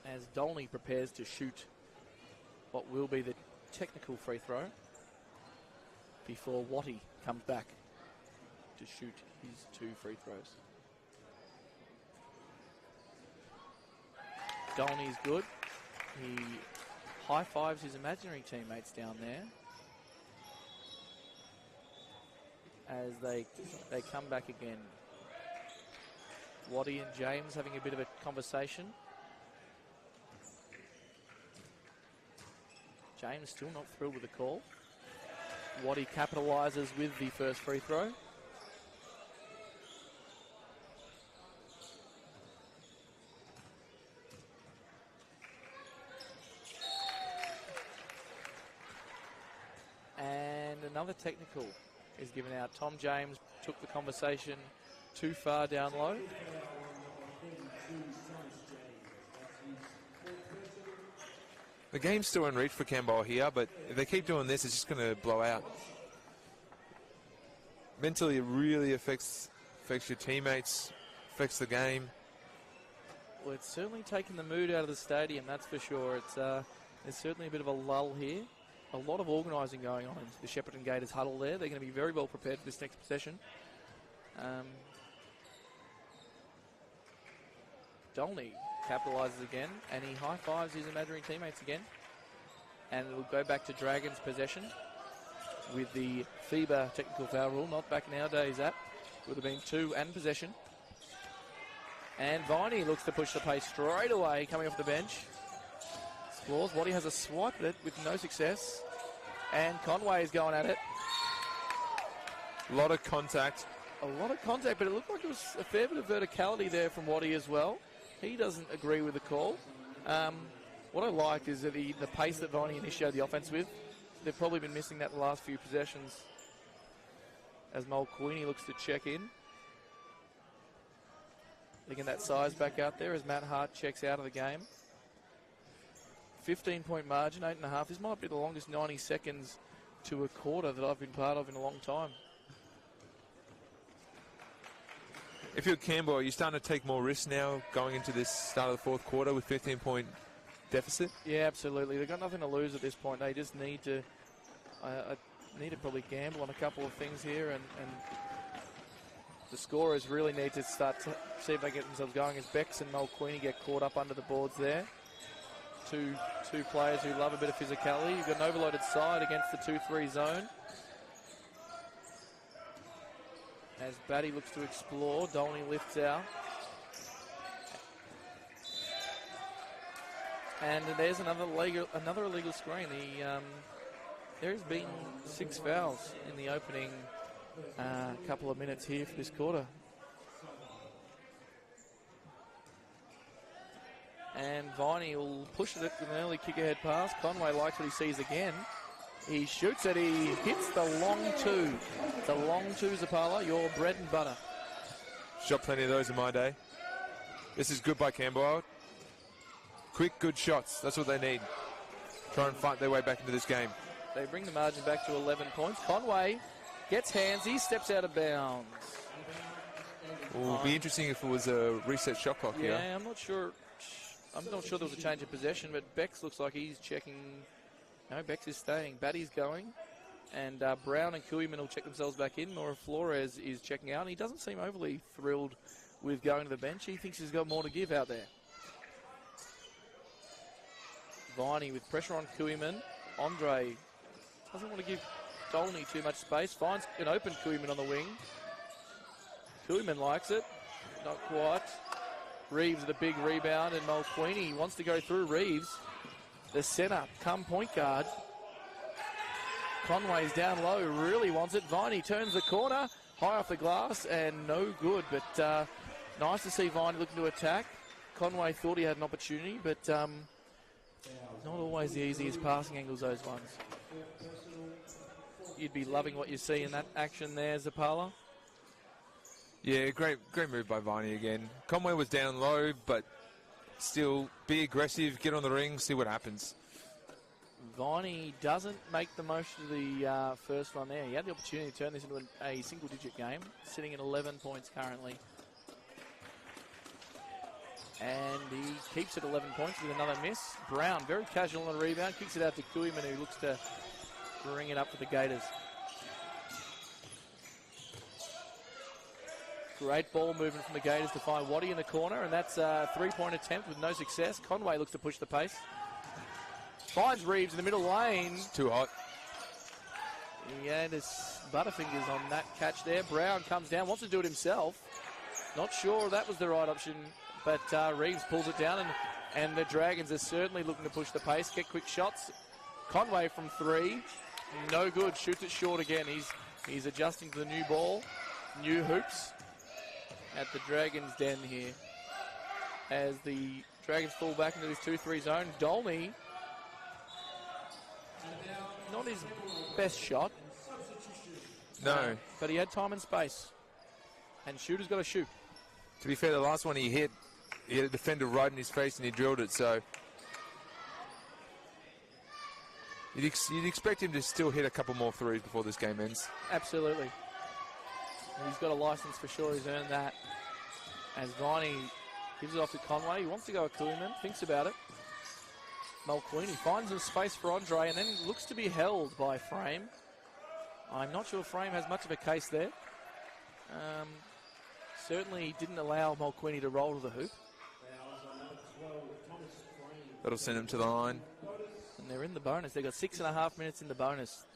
As Dolney prepares to shoot what will be the technical free throw before Watty comes back to shoot his 2 free throws. Dolney's good. He high-fives his imaginary teammates down there as they come back again. Watty and James having a bit of a conversation. James still not thrilled with the call. Watty capitalises with the first free throw. And another technical is given out. Tom James took the conversation too far down low. The game's still in reach for Camberwell here, but if they keep doing this, it's just going to blow out. Mentally, it really affects your teammates, affects the game. Well, it's certainly taken the mood out of the stadium, that's for sure. It's there's certainly a bit of a lull here. A lot of organising going on in the Shepparton Gators huddle there. They're going to be very well prepared for this next possession. Dolney capitalises again, and he high-fives his imaginary teammates again. And it'll go back to Dragons' possession with the FIBA technical foul rule, not back in our days that. Would have been 2 and possession. And Viney looks to push the pace straight away, coming off the bench. Explores. Waddy has a swipe at it with no success. And Conway is going at it. A lot of contact. A lot of contact, but it looked like it was a fair bit of verticality there from Waddy as well. He doesn't agree with the call. What I like is that the pace that Viney initiated the offense with. They've probably been missing that the last few possessions. As Mulqueenie looks to check in. Getting that size back out there as Matt Hart checks out of the game. 15-point margin, 8.5. This might be the longest 90 seconds to a quarter that I've been part of in a long time. If you're Camberwell, you're starting to take more risks now going into this start of the fourth quarter with 15-point deficit? Yeah, absolutely. They've got nothing to lose at this point. They just need to probably gamble on a couple of things here, and the scorers really need to start to see if they get themselves going as Bex and Mulqueenie get caught up under the boards there. Two players who love a bit of physicality. You've got an overloaded side against the 2-3 zone. As Batty looks to explore, Dolney lifts out. And there's another illegal screen. There has been 6 fouls in the opening couple of minutes here for this quarter. And Viney will push it with an early kick-ahead pass. Conway likes what he sees again. He shoots it. He hits the long 2. It's a long 2, Zapala, your bread and butter. Shot plenty of those in my day. This is good by Camberwell. Quick, good shots. That's what they need. Try and fight their way back into this game. They bring the margin back to 11 points. Conway gets hands. He steps out of bounds. It would be interesting if it was a reset shot clock here. Yeah, I'm not sure there was a change of possession, but Bex looks like he's checking. No, Bex is staying. Batty's going. And Brown and Koeman will check themselves back in. Nora Flores is checking out. And he doesn't seem overly thrilled with going to the bench. He thinks he's got more to give out there. Viney with pressure on Koeman. Andre doesn't want to give Dolney too much space. Finds an open Koeman on the wing. Koeman likes it. Not quite. Reeves with a big rebound, and Mulqueeny wants to go through Reeves. The centre, come point guard. Conway's down low, really wants it. Viney turns the corner, high off the glass, and no good. But nice to see Viney looking to attack. Conway thought he had an opportunity, but not always the easiest passing angles, those ones. You'd be loving what you see in that action there, Zapala. Yeah, great move by Viney again. Conway was down low, but still be aggressive, get on the ring, see what happens. Viney doesn't make the most of the first one there. He had the opportunity to turn this into a single-digit game, sitting at 11 points currently. And he keeps it 11 points with another miss. Brown, very casual on the rebound, kicks it out to Koeman, who looks to bring it up for the Gators. Great ball movement from the Gators to find Waddy in the corner, and that's a three-point attempt with no success. Conway looks to push the pace. Finds Reeves in the middle lane. Too hot. He had his butterfingers on that catch there. Brown comes down, wants to do it himself. Not sure that was the right option, but Reeves pulls it down, and the Dragons are certainly looking to push the pace, get quick shots. Conway from three, no good, shoots it short again. He's adjusting to the new ball, new hoops at the Dragons' den here. As the Dragons fall back into this 2-3 zone, Dolney, not his best shot. No. But he had time and space. And shooter's got to shoot. To be fair, the last one he had a defender right in his face and he drilled it, so you'd expect him to still hit a couple more threes before this game ends. Absolutely. And he's got a license for sure, he's earned that. As Viney gives it off to Conway, he wants to go at Koeman, thinks about it. Mulqueeny finds some space for Andre and then looks to be held by Frame. I'm not sure Frame has much of a case there. Certainly didn't allow Mulqueeny to roll to the hoop. That'll send him to the line. And they're in the bonus. They've got 6.5 minutes in the bonus.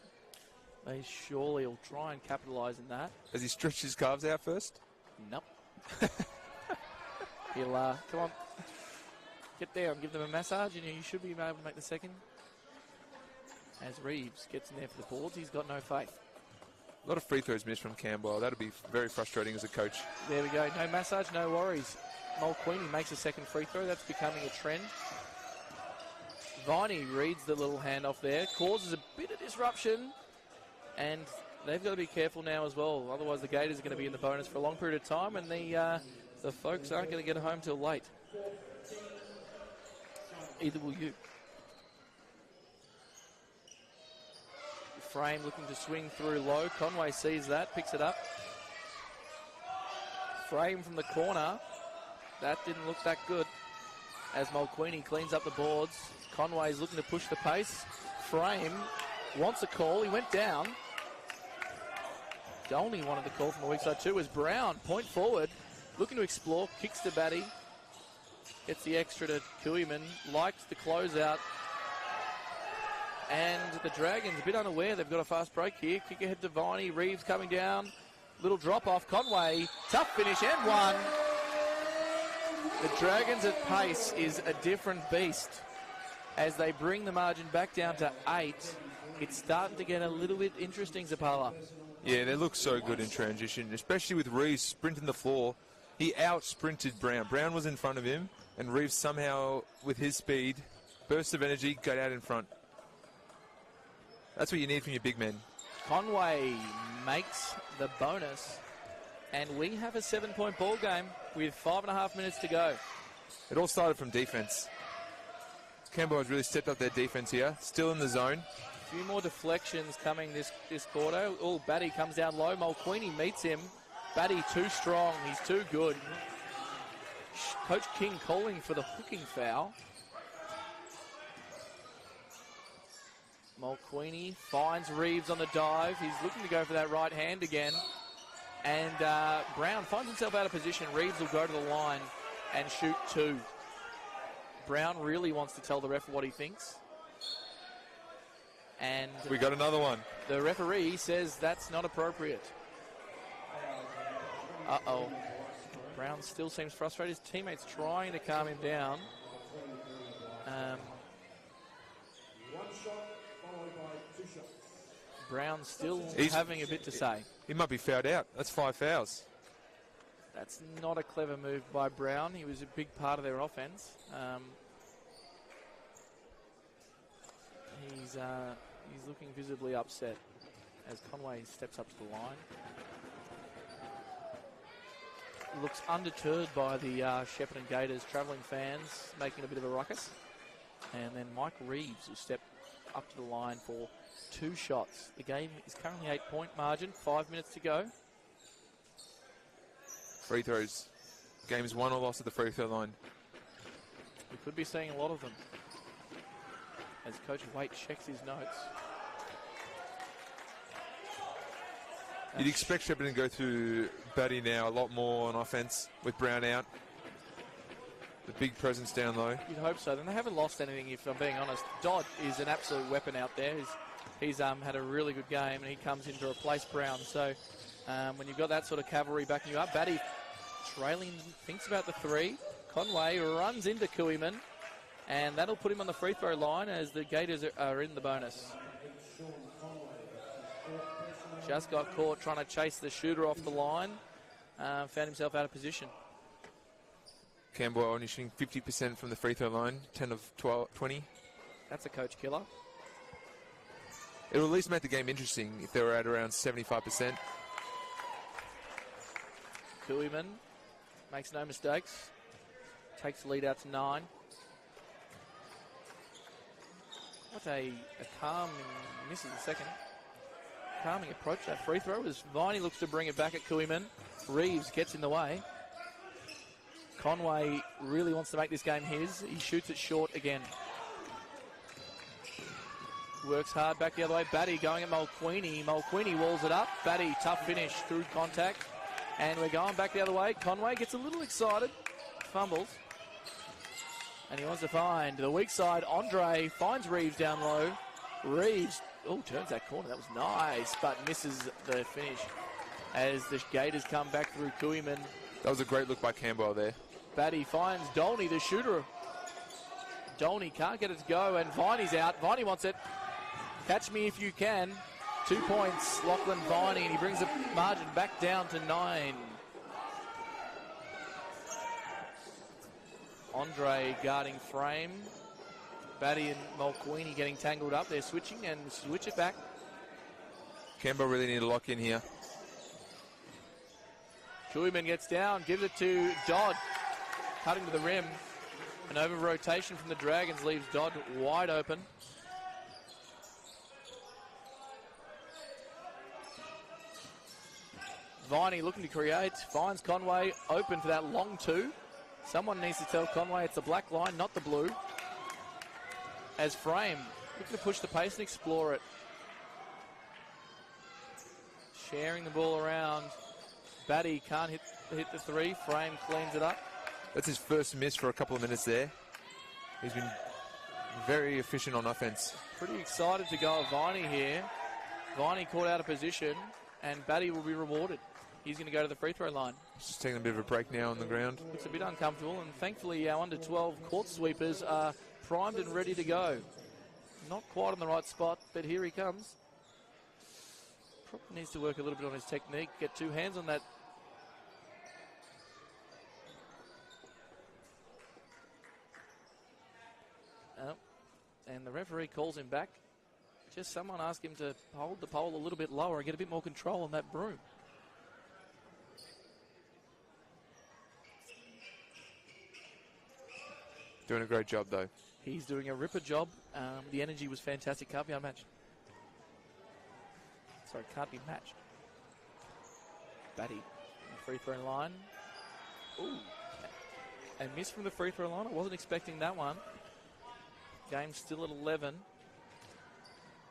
They surely will try and capitalise in that. Has he stretched his calves out first? Nope. He'll, come on. Get there and give them a massage, and you should be able to make the second. As Reeves gets in there for the boards, he's got no faith. A lot of free throws missed from Camberwell. That'll be very frustrating as a coach. There we go. No massage, no worries. Mulqueeny makes a second free throw. That's becoming a trend. Viney reads the little handoff there, causes a bit of disruption, and they've got to be careful now as well. Otherwise, the Gators are going to be in the bonus for a long period of time, and the folks aren't going to get home till late. Either will you. Frame looking to swing through low. Conway sees that, picks it up. Frame from the corner. That didn't look that good. As Mulqueeny cleans up the boards. Conway's looking to push the pace. Frame wants a call. He went down. Dolney wanted the call from the weak side too. As Brown, point forward, looking to explore, kicks to Batty. Gets the extra to Koeman. Likes the closeout. And the Dragons a bit unaware. They've got a fast break here. Kick ahead to Viney. Reeves coming down. Little drop off. Conway. Tough finish and one. The Dragons at pace is a different beast. As they bring the margin back down to 8, it's starting to get a little bit interesting, Zapala. Yeah, they look so good in transition, especially with Reeves sprinting the floor. He out-sprinted Brown. Brown was in front of him, and Reeves somehow, with his speed, burst of energy, got out in front. That's what you need from your big men. Conway makes the bonus, and we have a 7-point ball game with 5.5 minutes to go. It all started from defense. Camberwell has really stepped up their defense here, still in the zone. A few more deflections coming this quarter. Oh, Batty comes down low. Mulqueeny meets him. Batty too strong. He's too good. Coach King calling for the hooking foul. Mulqueeny finds Reeves on the dive. He's looking to go for that right hand again. And Brown finds himself out of position. Reeves will go to the line and shoot 2. Brown really wants to tell the ref what he thinks. And we got another one. The referee says that's not appropriate. Uh-oh. Brown still seems frustrated. His teammates trying to calm him down. Brown still having a bit to say. He might be fouled out. That's 5 fouls. That's not a clever move by Brown. He was a big part of their offense. He's looking visibly upset as Conway steps up to the line. Looks undeterred by the Shepparton Gators travelling fans making a bit of a ruckus. And then Mike Reeves will step up to the line for 2 shots. The game is currently 8-point margin, 5 minutes to go. Free throws. Game is won or lost at the free throw line. We could be seeing a lot of them as Coach Waite checks his notes. You'd expect Shepparton to go through Batty now a lot more on offense with Brown out. The big presence down low. You'd hope so. Then they haven't lost anything, if I'm being honest. Dodd is an absolute weapon out there. He's had a really good game, and he comes in to replace Brown. So when you've got that sort of cavalry backing you up, Batty trailing, thinks about the 3. Conway runs into Kuiman, and that'll put him on the free throw line as the Gators are in the bonus. Just got caught trying to chase the shooter off the line. Found himself out of position. Camberwell only shooting 50% from the free throw line, 10 of 20. That's a coach killer. It'll at least make the game interesting if they were at around 75%. Kuiman makes no mistakes. Takes the lead out to 9. What a calm, misses the second. Calming approach. That free throw as Viney looks to bring it back at Kuiman. Reeves gets in the way. Conway really wants to make this game his. He shoots it short again. Works hard back the other way. Batty going at Mulqueeny. Mulqueeny walls it up. Batty, tough finish through contact. And we're going back the other way. Conway gets a little excited. Fumbles. And he wants to find the weak side. Andre finds Reeves down low. Reeves, turns that corner. That was nice, but misses the finish as the Gators come back through Kuiman. That was a great look by Camberwell there. Batty finds Dolney, the shooter. Dolney can't get it to go, and Viney's out. Viney wants it. Catch me if you can. 2 points, Lachlan Viney, and he brings the margin back down to 9. Andre guarding frame. Batty and Mulqueeny getting tangled up. They're switching and switch it back. Camberwell really need to lock in here. Kuiman gets down, gives it to Dodd. Cutting to the rim. An over rotation from the Dragons leaves Dodd wide open. Viney looking to create, finds Conway open for that long 2. Someone needs to tell Conway it's the black line, not the blue. As Frame looking to push the pace and explore it. Sharing the ball around. Batty can't hit the 3. Frame cleans it up. That's his first miss for a couple of minutes there. He's been very efficient on offense. Pretty excited to go at Viney here. Viney caught out of position, and Batty will be rewarded. He's going to go to the free throw line. Just taking a bit of a break now on the ground. Looks a bit uncomfortable, and thankfully our under-12 court sweepers are primed and ready to go. Not quite on the right spot, but here he comes. Probably needs to work a little bit on his technique, get 2 hands on that. And the referee calls him back. Just someone asked him to hold the pole a little bit lower and get a bit more control on that broom. Doing a great job, though. He's doing a ripper job. The energy was fantastic. Can't be unmatched. Sorry, can't be matched. Batty, free throw line. Ooh. A miss from the free throw line. I wasn't expecting that one. Game's still at 11.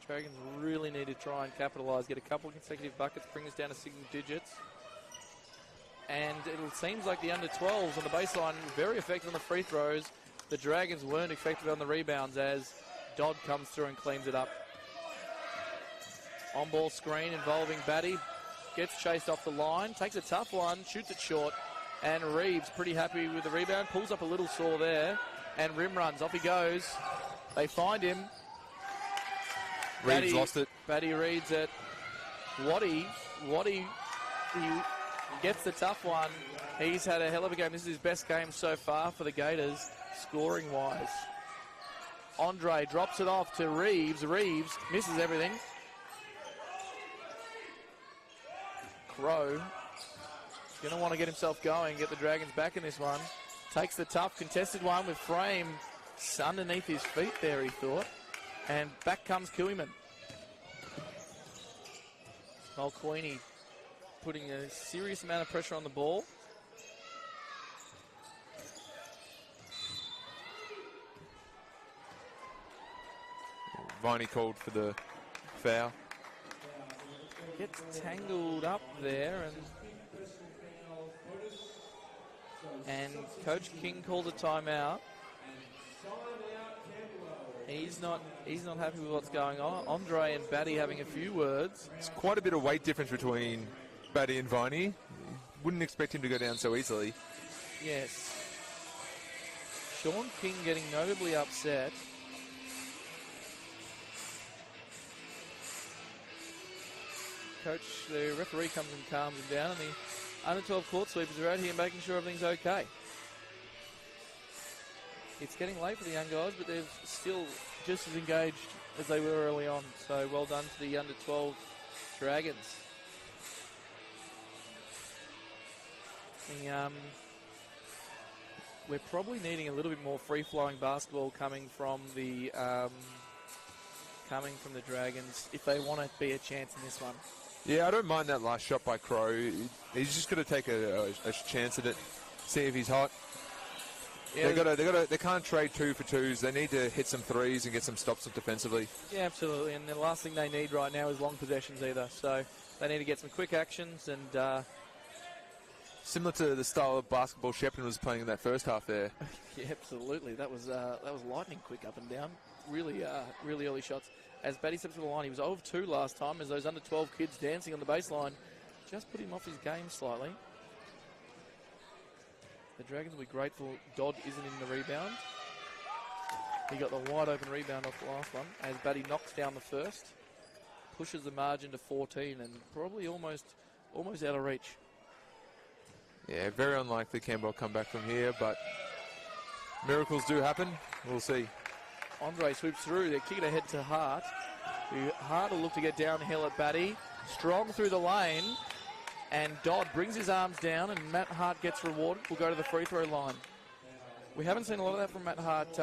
Dragons really need to try and capitalise, get a couple of consecutive buckets, bring us down to single digits. And it seems like the under-12s on the baseline very effective on the free throws. The Dragons weren't effective on the rebounds as Dodd comes through and cleans it up. On-ball screen involving Batty. Gets chased off the line, takes a tough one, shoots it short. And Reeves pretty happy with the rebound. Pulls up a little sore there. And rim runs. Off he goes. They find him. Reeves lost it. Batty reads it. Waddy, he gets the tough one. He's had a hell of a game. This is his best game so far for the Gators, scoring-wise. Andre drops it off to Reeves. Reeves misses everything. Crow going to want to get himself going, get the Dragons back in this one. Takes the tough contested one with Frame underneath his feet there, he thought. And back comes Kuiman. Queenie putting a serious amount of pressure on the ball. Viney called for the foul. Gets tangled up there, and Coach King called a timeout. He's not happy with what's going on. Andre and Batty having a few words. It's quite a bit of weight difference between Batty and Viney. Wouldn't expect him to go down so easily. Yes. Sean King getting notably upset. Coach, the referee comes and calms him down, and the under-12 court sweepers are out here making sure everything's okay. It's getting late for the young guys, but they're still just as engaged as they were early on. So well done to the under-12 Dragons. We're probably needing a little bit more free-flowing basketball coming from the Dragons if they want to be a chance in this one. Yeah, I don't mind that last shot by Crow. He's just got to take a chance at it, see if he's hot. Yeah, they can't trade 2 for 2s. They need to hit some threes and get some stops up defensively. Yeah, absolutely. And the last thing they need right now is long possessions either. So they need to get some quick actions and. Similar to the style of basketball Shepparton was playing in that first half there. Yeah, absolutely. That was lightning quick up and down. Really early shots. As Batty steps to the line, he was 0 of 2 last time as those under-12 kids dancing on the baseline just put him off his game slightly. The Dragons will be grateful Dodd isn't in the rebound. He got the wide open rebound off the last one as Batty knocks down the first, pushes the margin to 14 and probably almost out of reach. Yeah, very unlikely Camberwell come back from here, but miracles do happen. We'll see. Andre swoops through. They're kicking ahead to Hart. Hart will look to get downhill at Batty. Strong through the lane. And Dodd brings his arms down, and Matt Hart gets rewarded. Will go to the free throw line. We haven't seen a lot of that from Matt Hart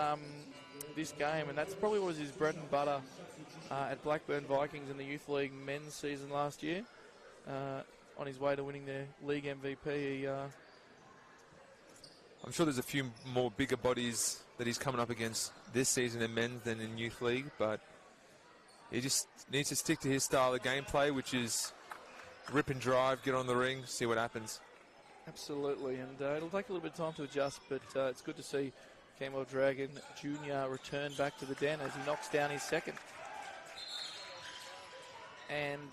this game, and that's probably what was his bread and butter at Blackburn Vikings in the Youth League men's season last year. On his way to winning their league MVP. I'm sure there's a few more bigger bodies that he's coming up against this season in men's than in youth league, but he just needs to stick to his style of gameplay, which is rip and drive, get on the ring, see what happens. Absolutely, and it'll take a little bit of time to adjust, but it's good to see Camberwell Dragon Jr. return back to the den as he knocks down his second. And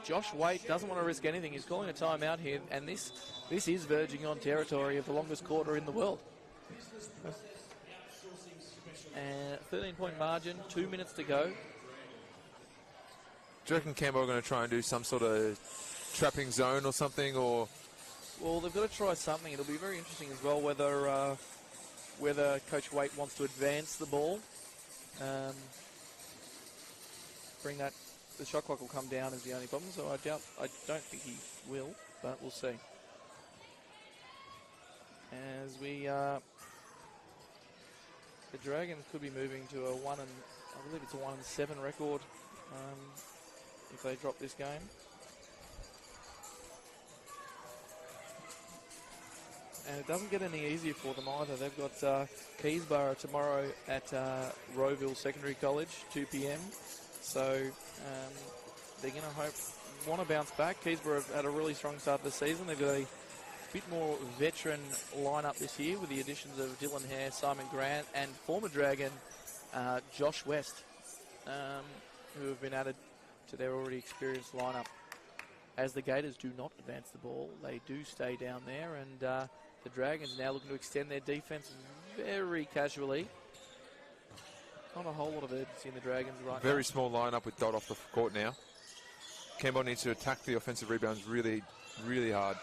Josh Waite doesn't want to risk anything. He's calling a timeout here, and this is verging on territory of the longest quarter in the world. 13-point margin, 2 minutes to go. Do you reckon Camberwell are going to try and do some sort of trapping zone or something, or? Well, they've got to try something. It'll be very interesting as well whether Coach Waite wants to advance the ball. The shot clock will come down is the only problem, so I don't think he will, but we'll see. As the Dragons could be moving to I believe it's a 1-7 record if they drop this game. And it doesn't get any easier for them either. They've got Keysborough tomorrow at Rowville Secondary College, 2 p.m. So they're going to want to bounce back. Keysborough have had a really strong start to the season. They've got a bit more veteran lineup this year with the additions of Dylan Hare, Simon Grant, and former Dragon Josh West, who have been added to their already experienced lineup. as the Gators do not advance the ball. They do stay down there, and the Dragons now looking to extend their defense very casually. Not a whole lot of urgency in the Dragons right now. Very small lineup with Dot off the court now. Camberwell needs to attack the offensive rebounds really, really hard.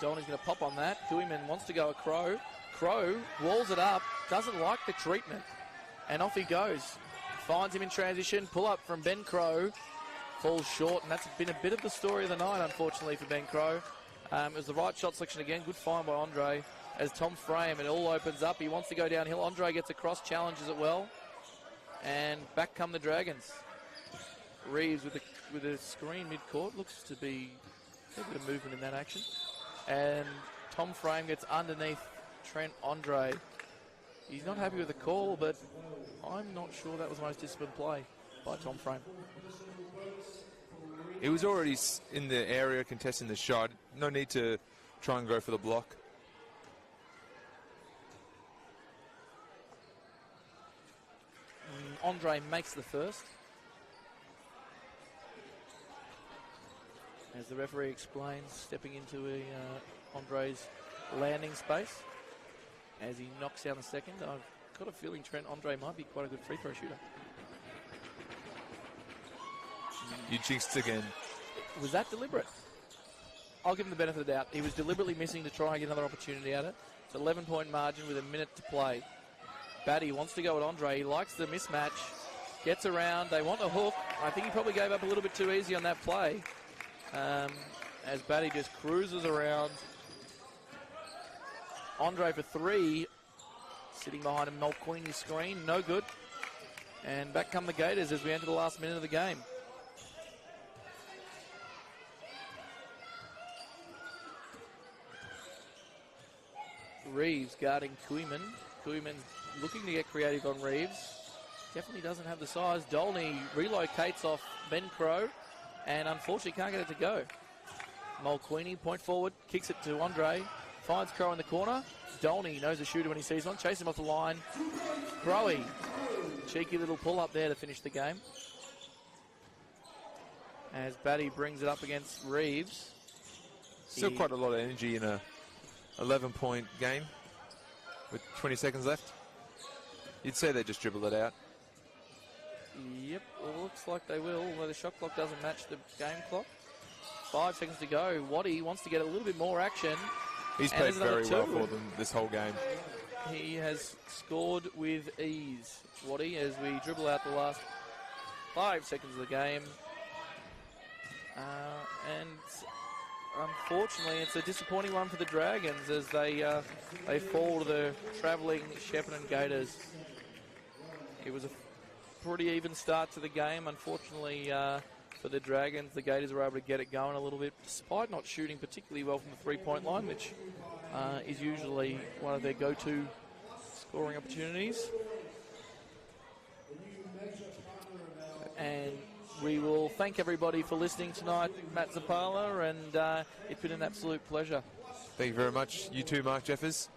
Dolney's going to pop on that. Kuiman wants to go at Crow. Crow walls it up, doesn't like the treatment, and off he goes. Finds him in transition, pull up from Ben Crow, falls short, and that's been a bit of the story of the night, unfortunately, for Ben Crow. It was the right shot selection again, good find by Andre. As Tom Frame, it all opens up. He wants to go downhill. Andre gets across, challenges it well, and back come the Dragons. Reeves with a screen mid-court, looks to be a bit of movement in that action. And Tom Frame gets underneath Trent Andre. He's not happy with the call, but I'm not sure that was the most disciplined play by Tom Frame. He was already in the area contesting the shot. No need to try and go for the block. Andre makes the first. As the referee explains, stepping into Andre's landing space. As he knocks down the second, I've got a feeling Trent Andre might be quite a good free throw shooter. You jinxed again. Was that deliberate? I'll give him the benefit of the doubt. He was deliberately missing to try and get another opportunity at it. It's an 11-point margin with a minute to play. Batty wants to go at Andre. He likes the mismatch. Gets around. They want a hook. I think he probably gave up a little bit too easy on that play. As Batty just cruises around. Andre for three. Sitting behind him, Noel Queenie's screen. No good. And back come the Gators as we enter the last minute of the game. Reeves guarding Kuiman. Kuiman's looking to get creative on Reeves. Definitely doesn't have the size. Dolney relocates off Ben Crow and unfortunately can't get it to go. Mulqueenie, point forward, kicks it to Andre. Finds Crow in the corner. Dolney knows a shooter when he sees one. Chase him off the line. Crowy. Cheeky little pull up there to finish the game. As Batty brings it up against Reeves. Still quite a lot of energy in a 11-point game with 20 seconds left. You'd say they just dribble it out. Yep, well, looks like they will, although the shot clock doesn't match the game clock. 5 seconds to go. Waddy wants to get a little bit more action. He's played very well for them this whole game. He has scored with ease, Waddy, as we dribble out the last 5 seconds of the game. And unfortunately, it's a disappointing one for the Dragons as they fall to the travelling Shepparton Gators. It was a pretty even start to the game. Unfortunately for the Dragons, the Gators were able to get it going a little bit, despite not shooting particularly well from the three-point line, which is usually one of their go-to scoring opportunities. And we will thank everybody for listening tonight, Matt Zapala, and it's been an absolute pleasure. Thank you very much. You too, Mark Jeffers.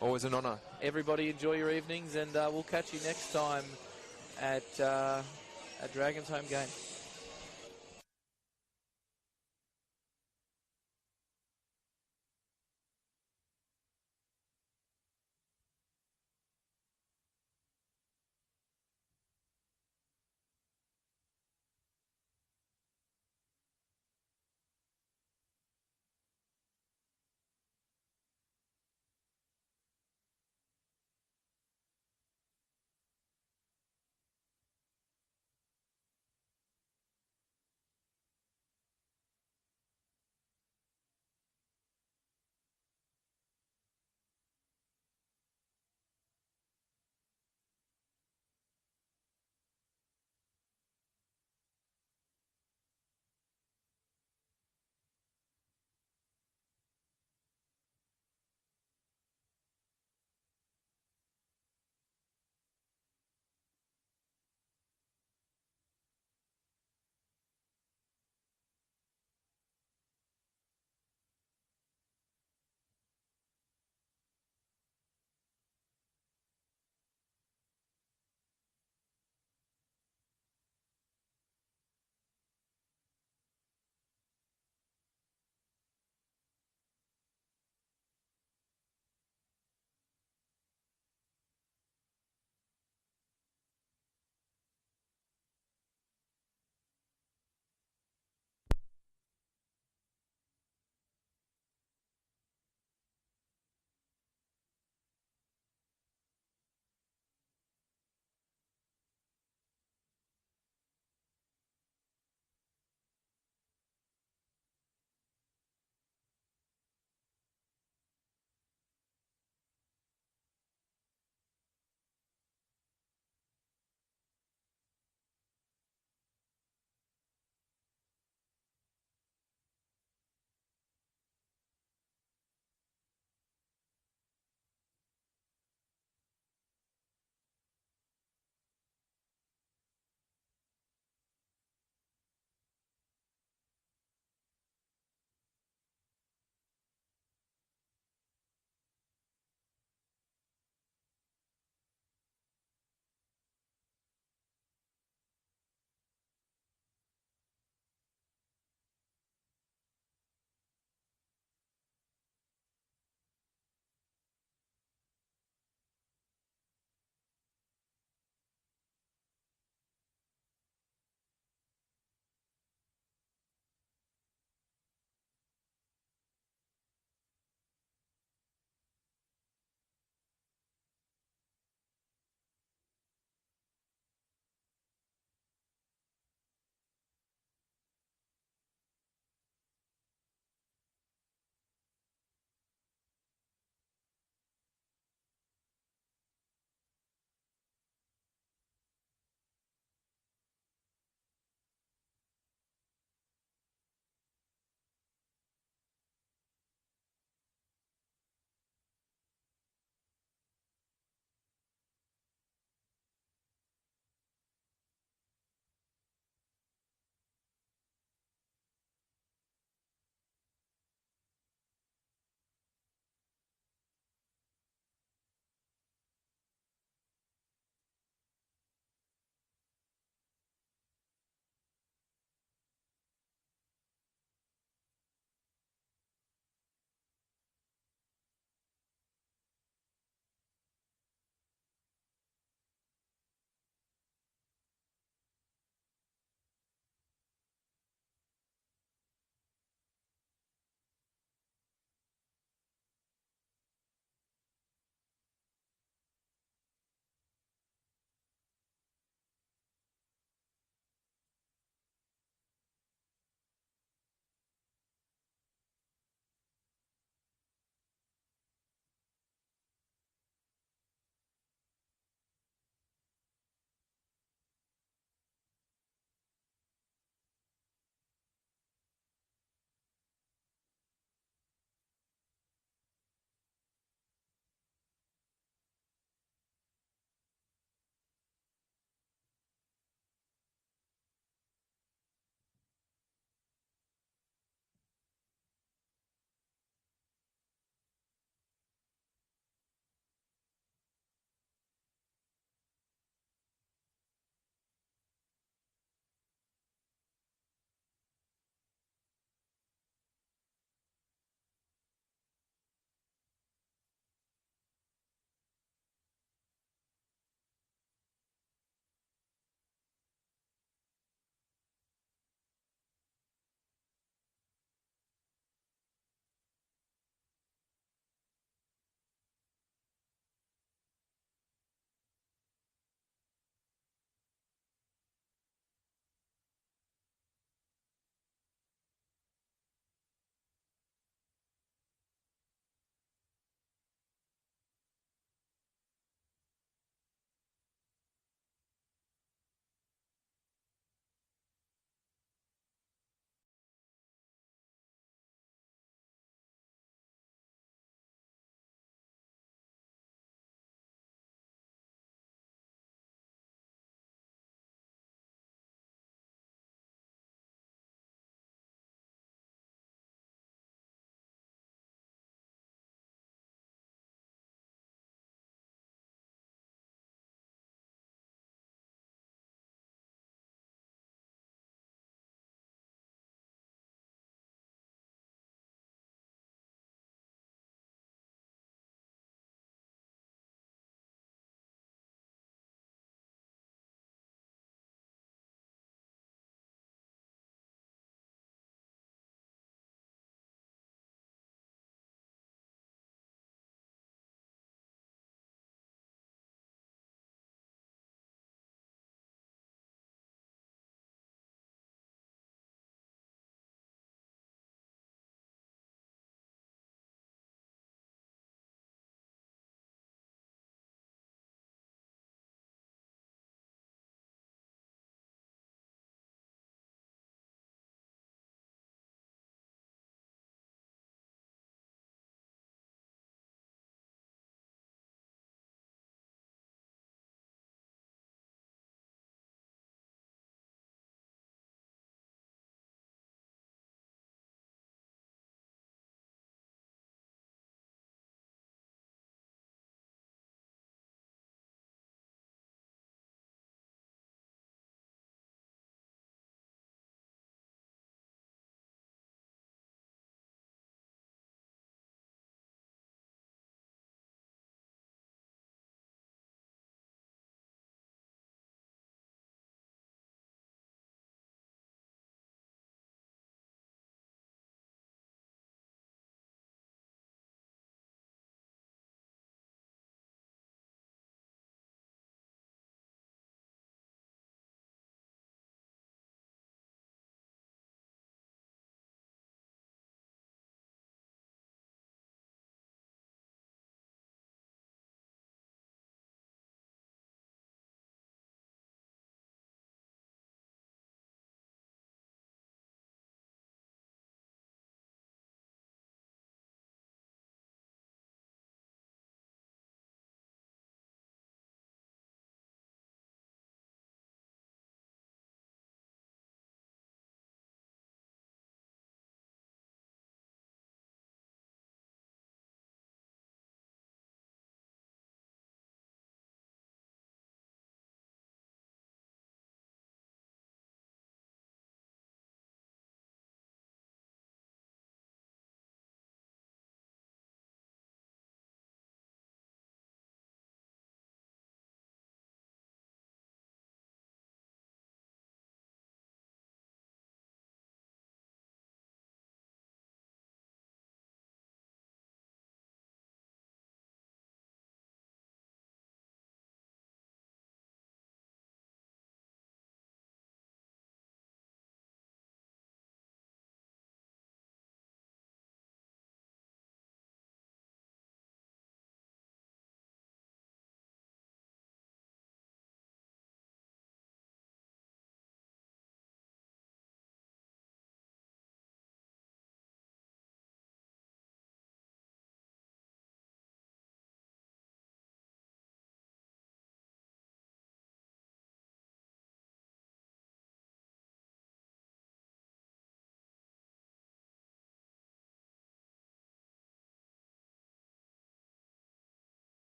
Always an honour. Everybody enjoy your evenings, and we'll catch you next time at Dragons home game.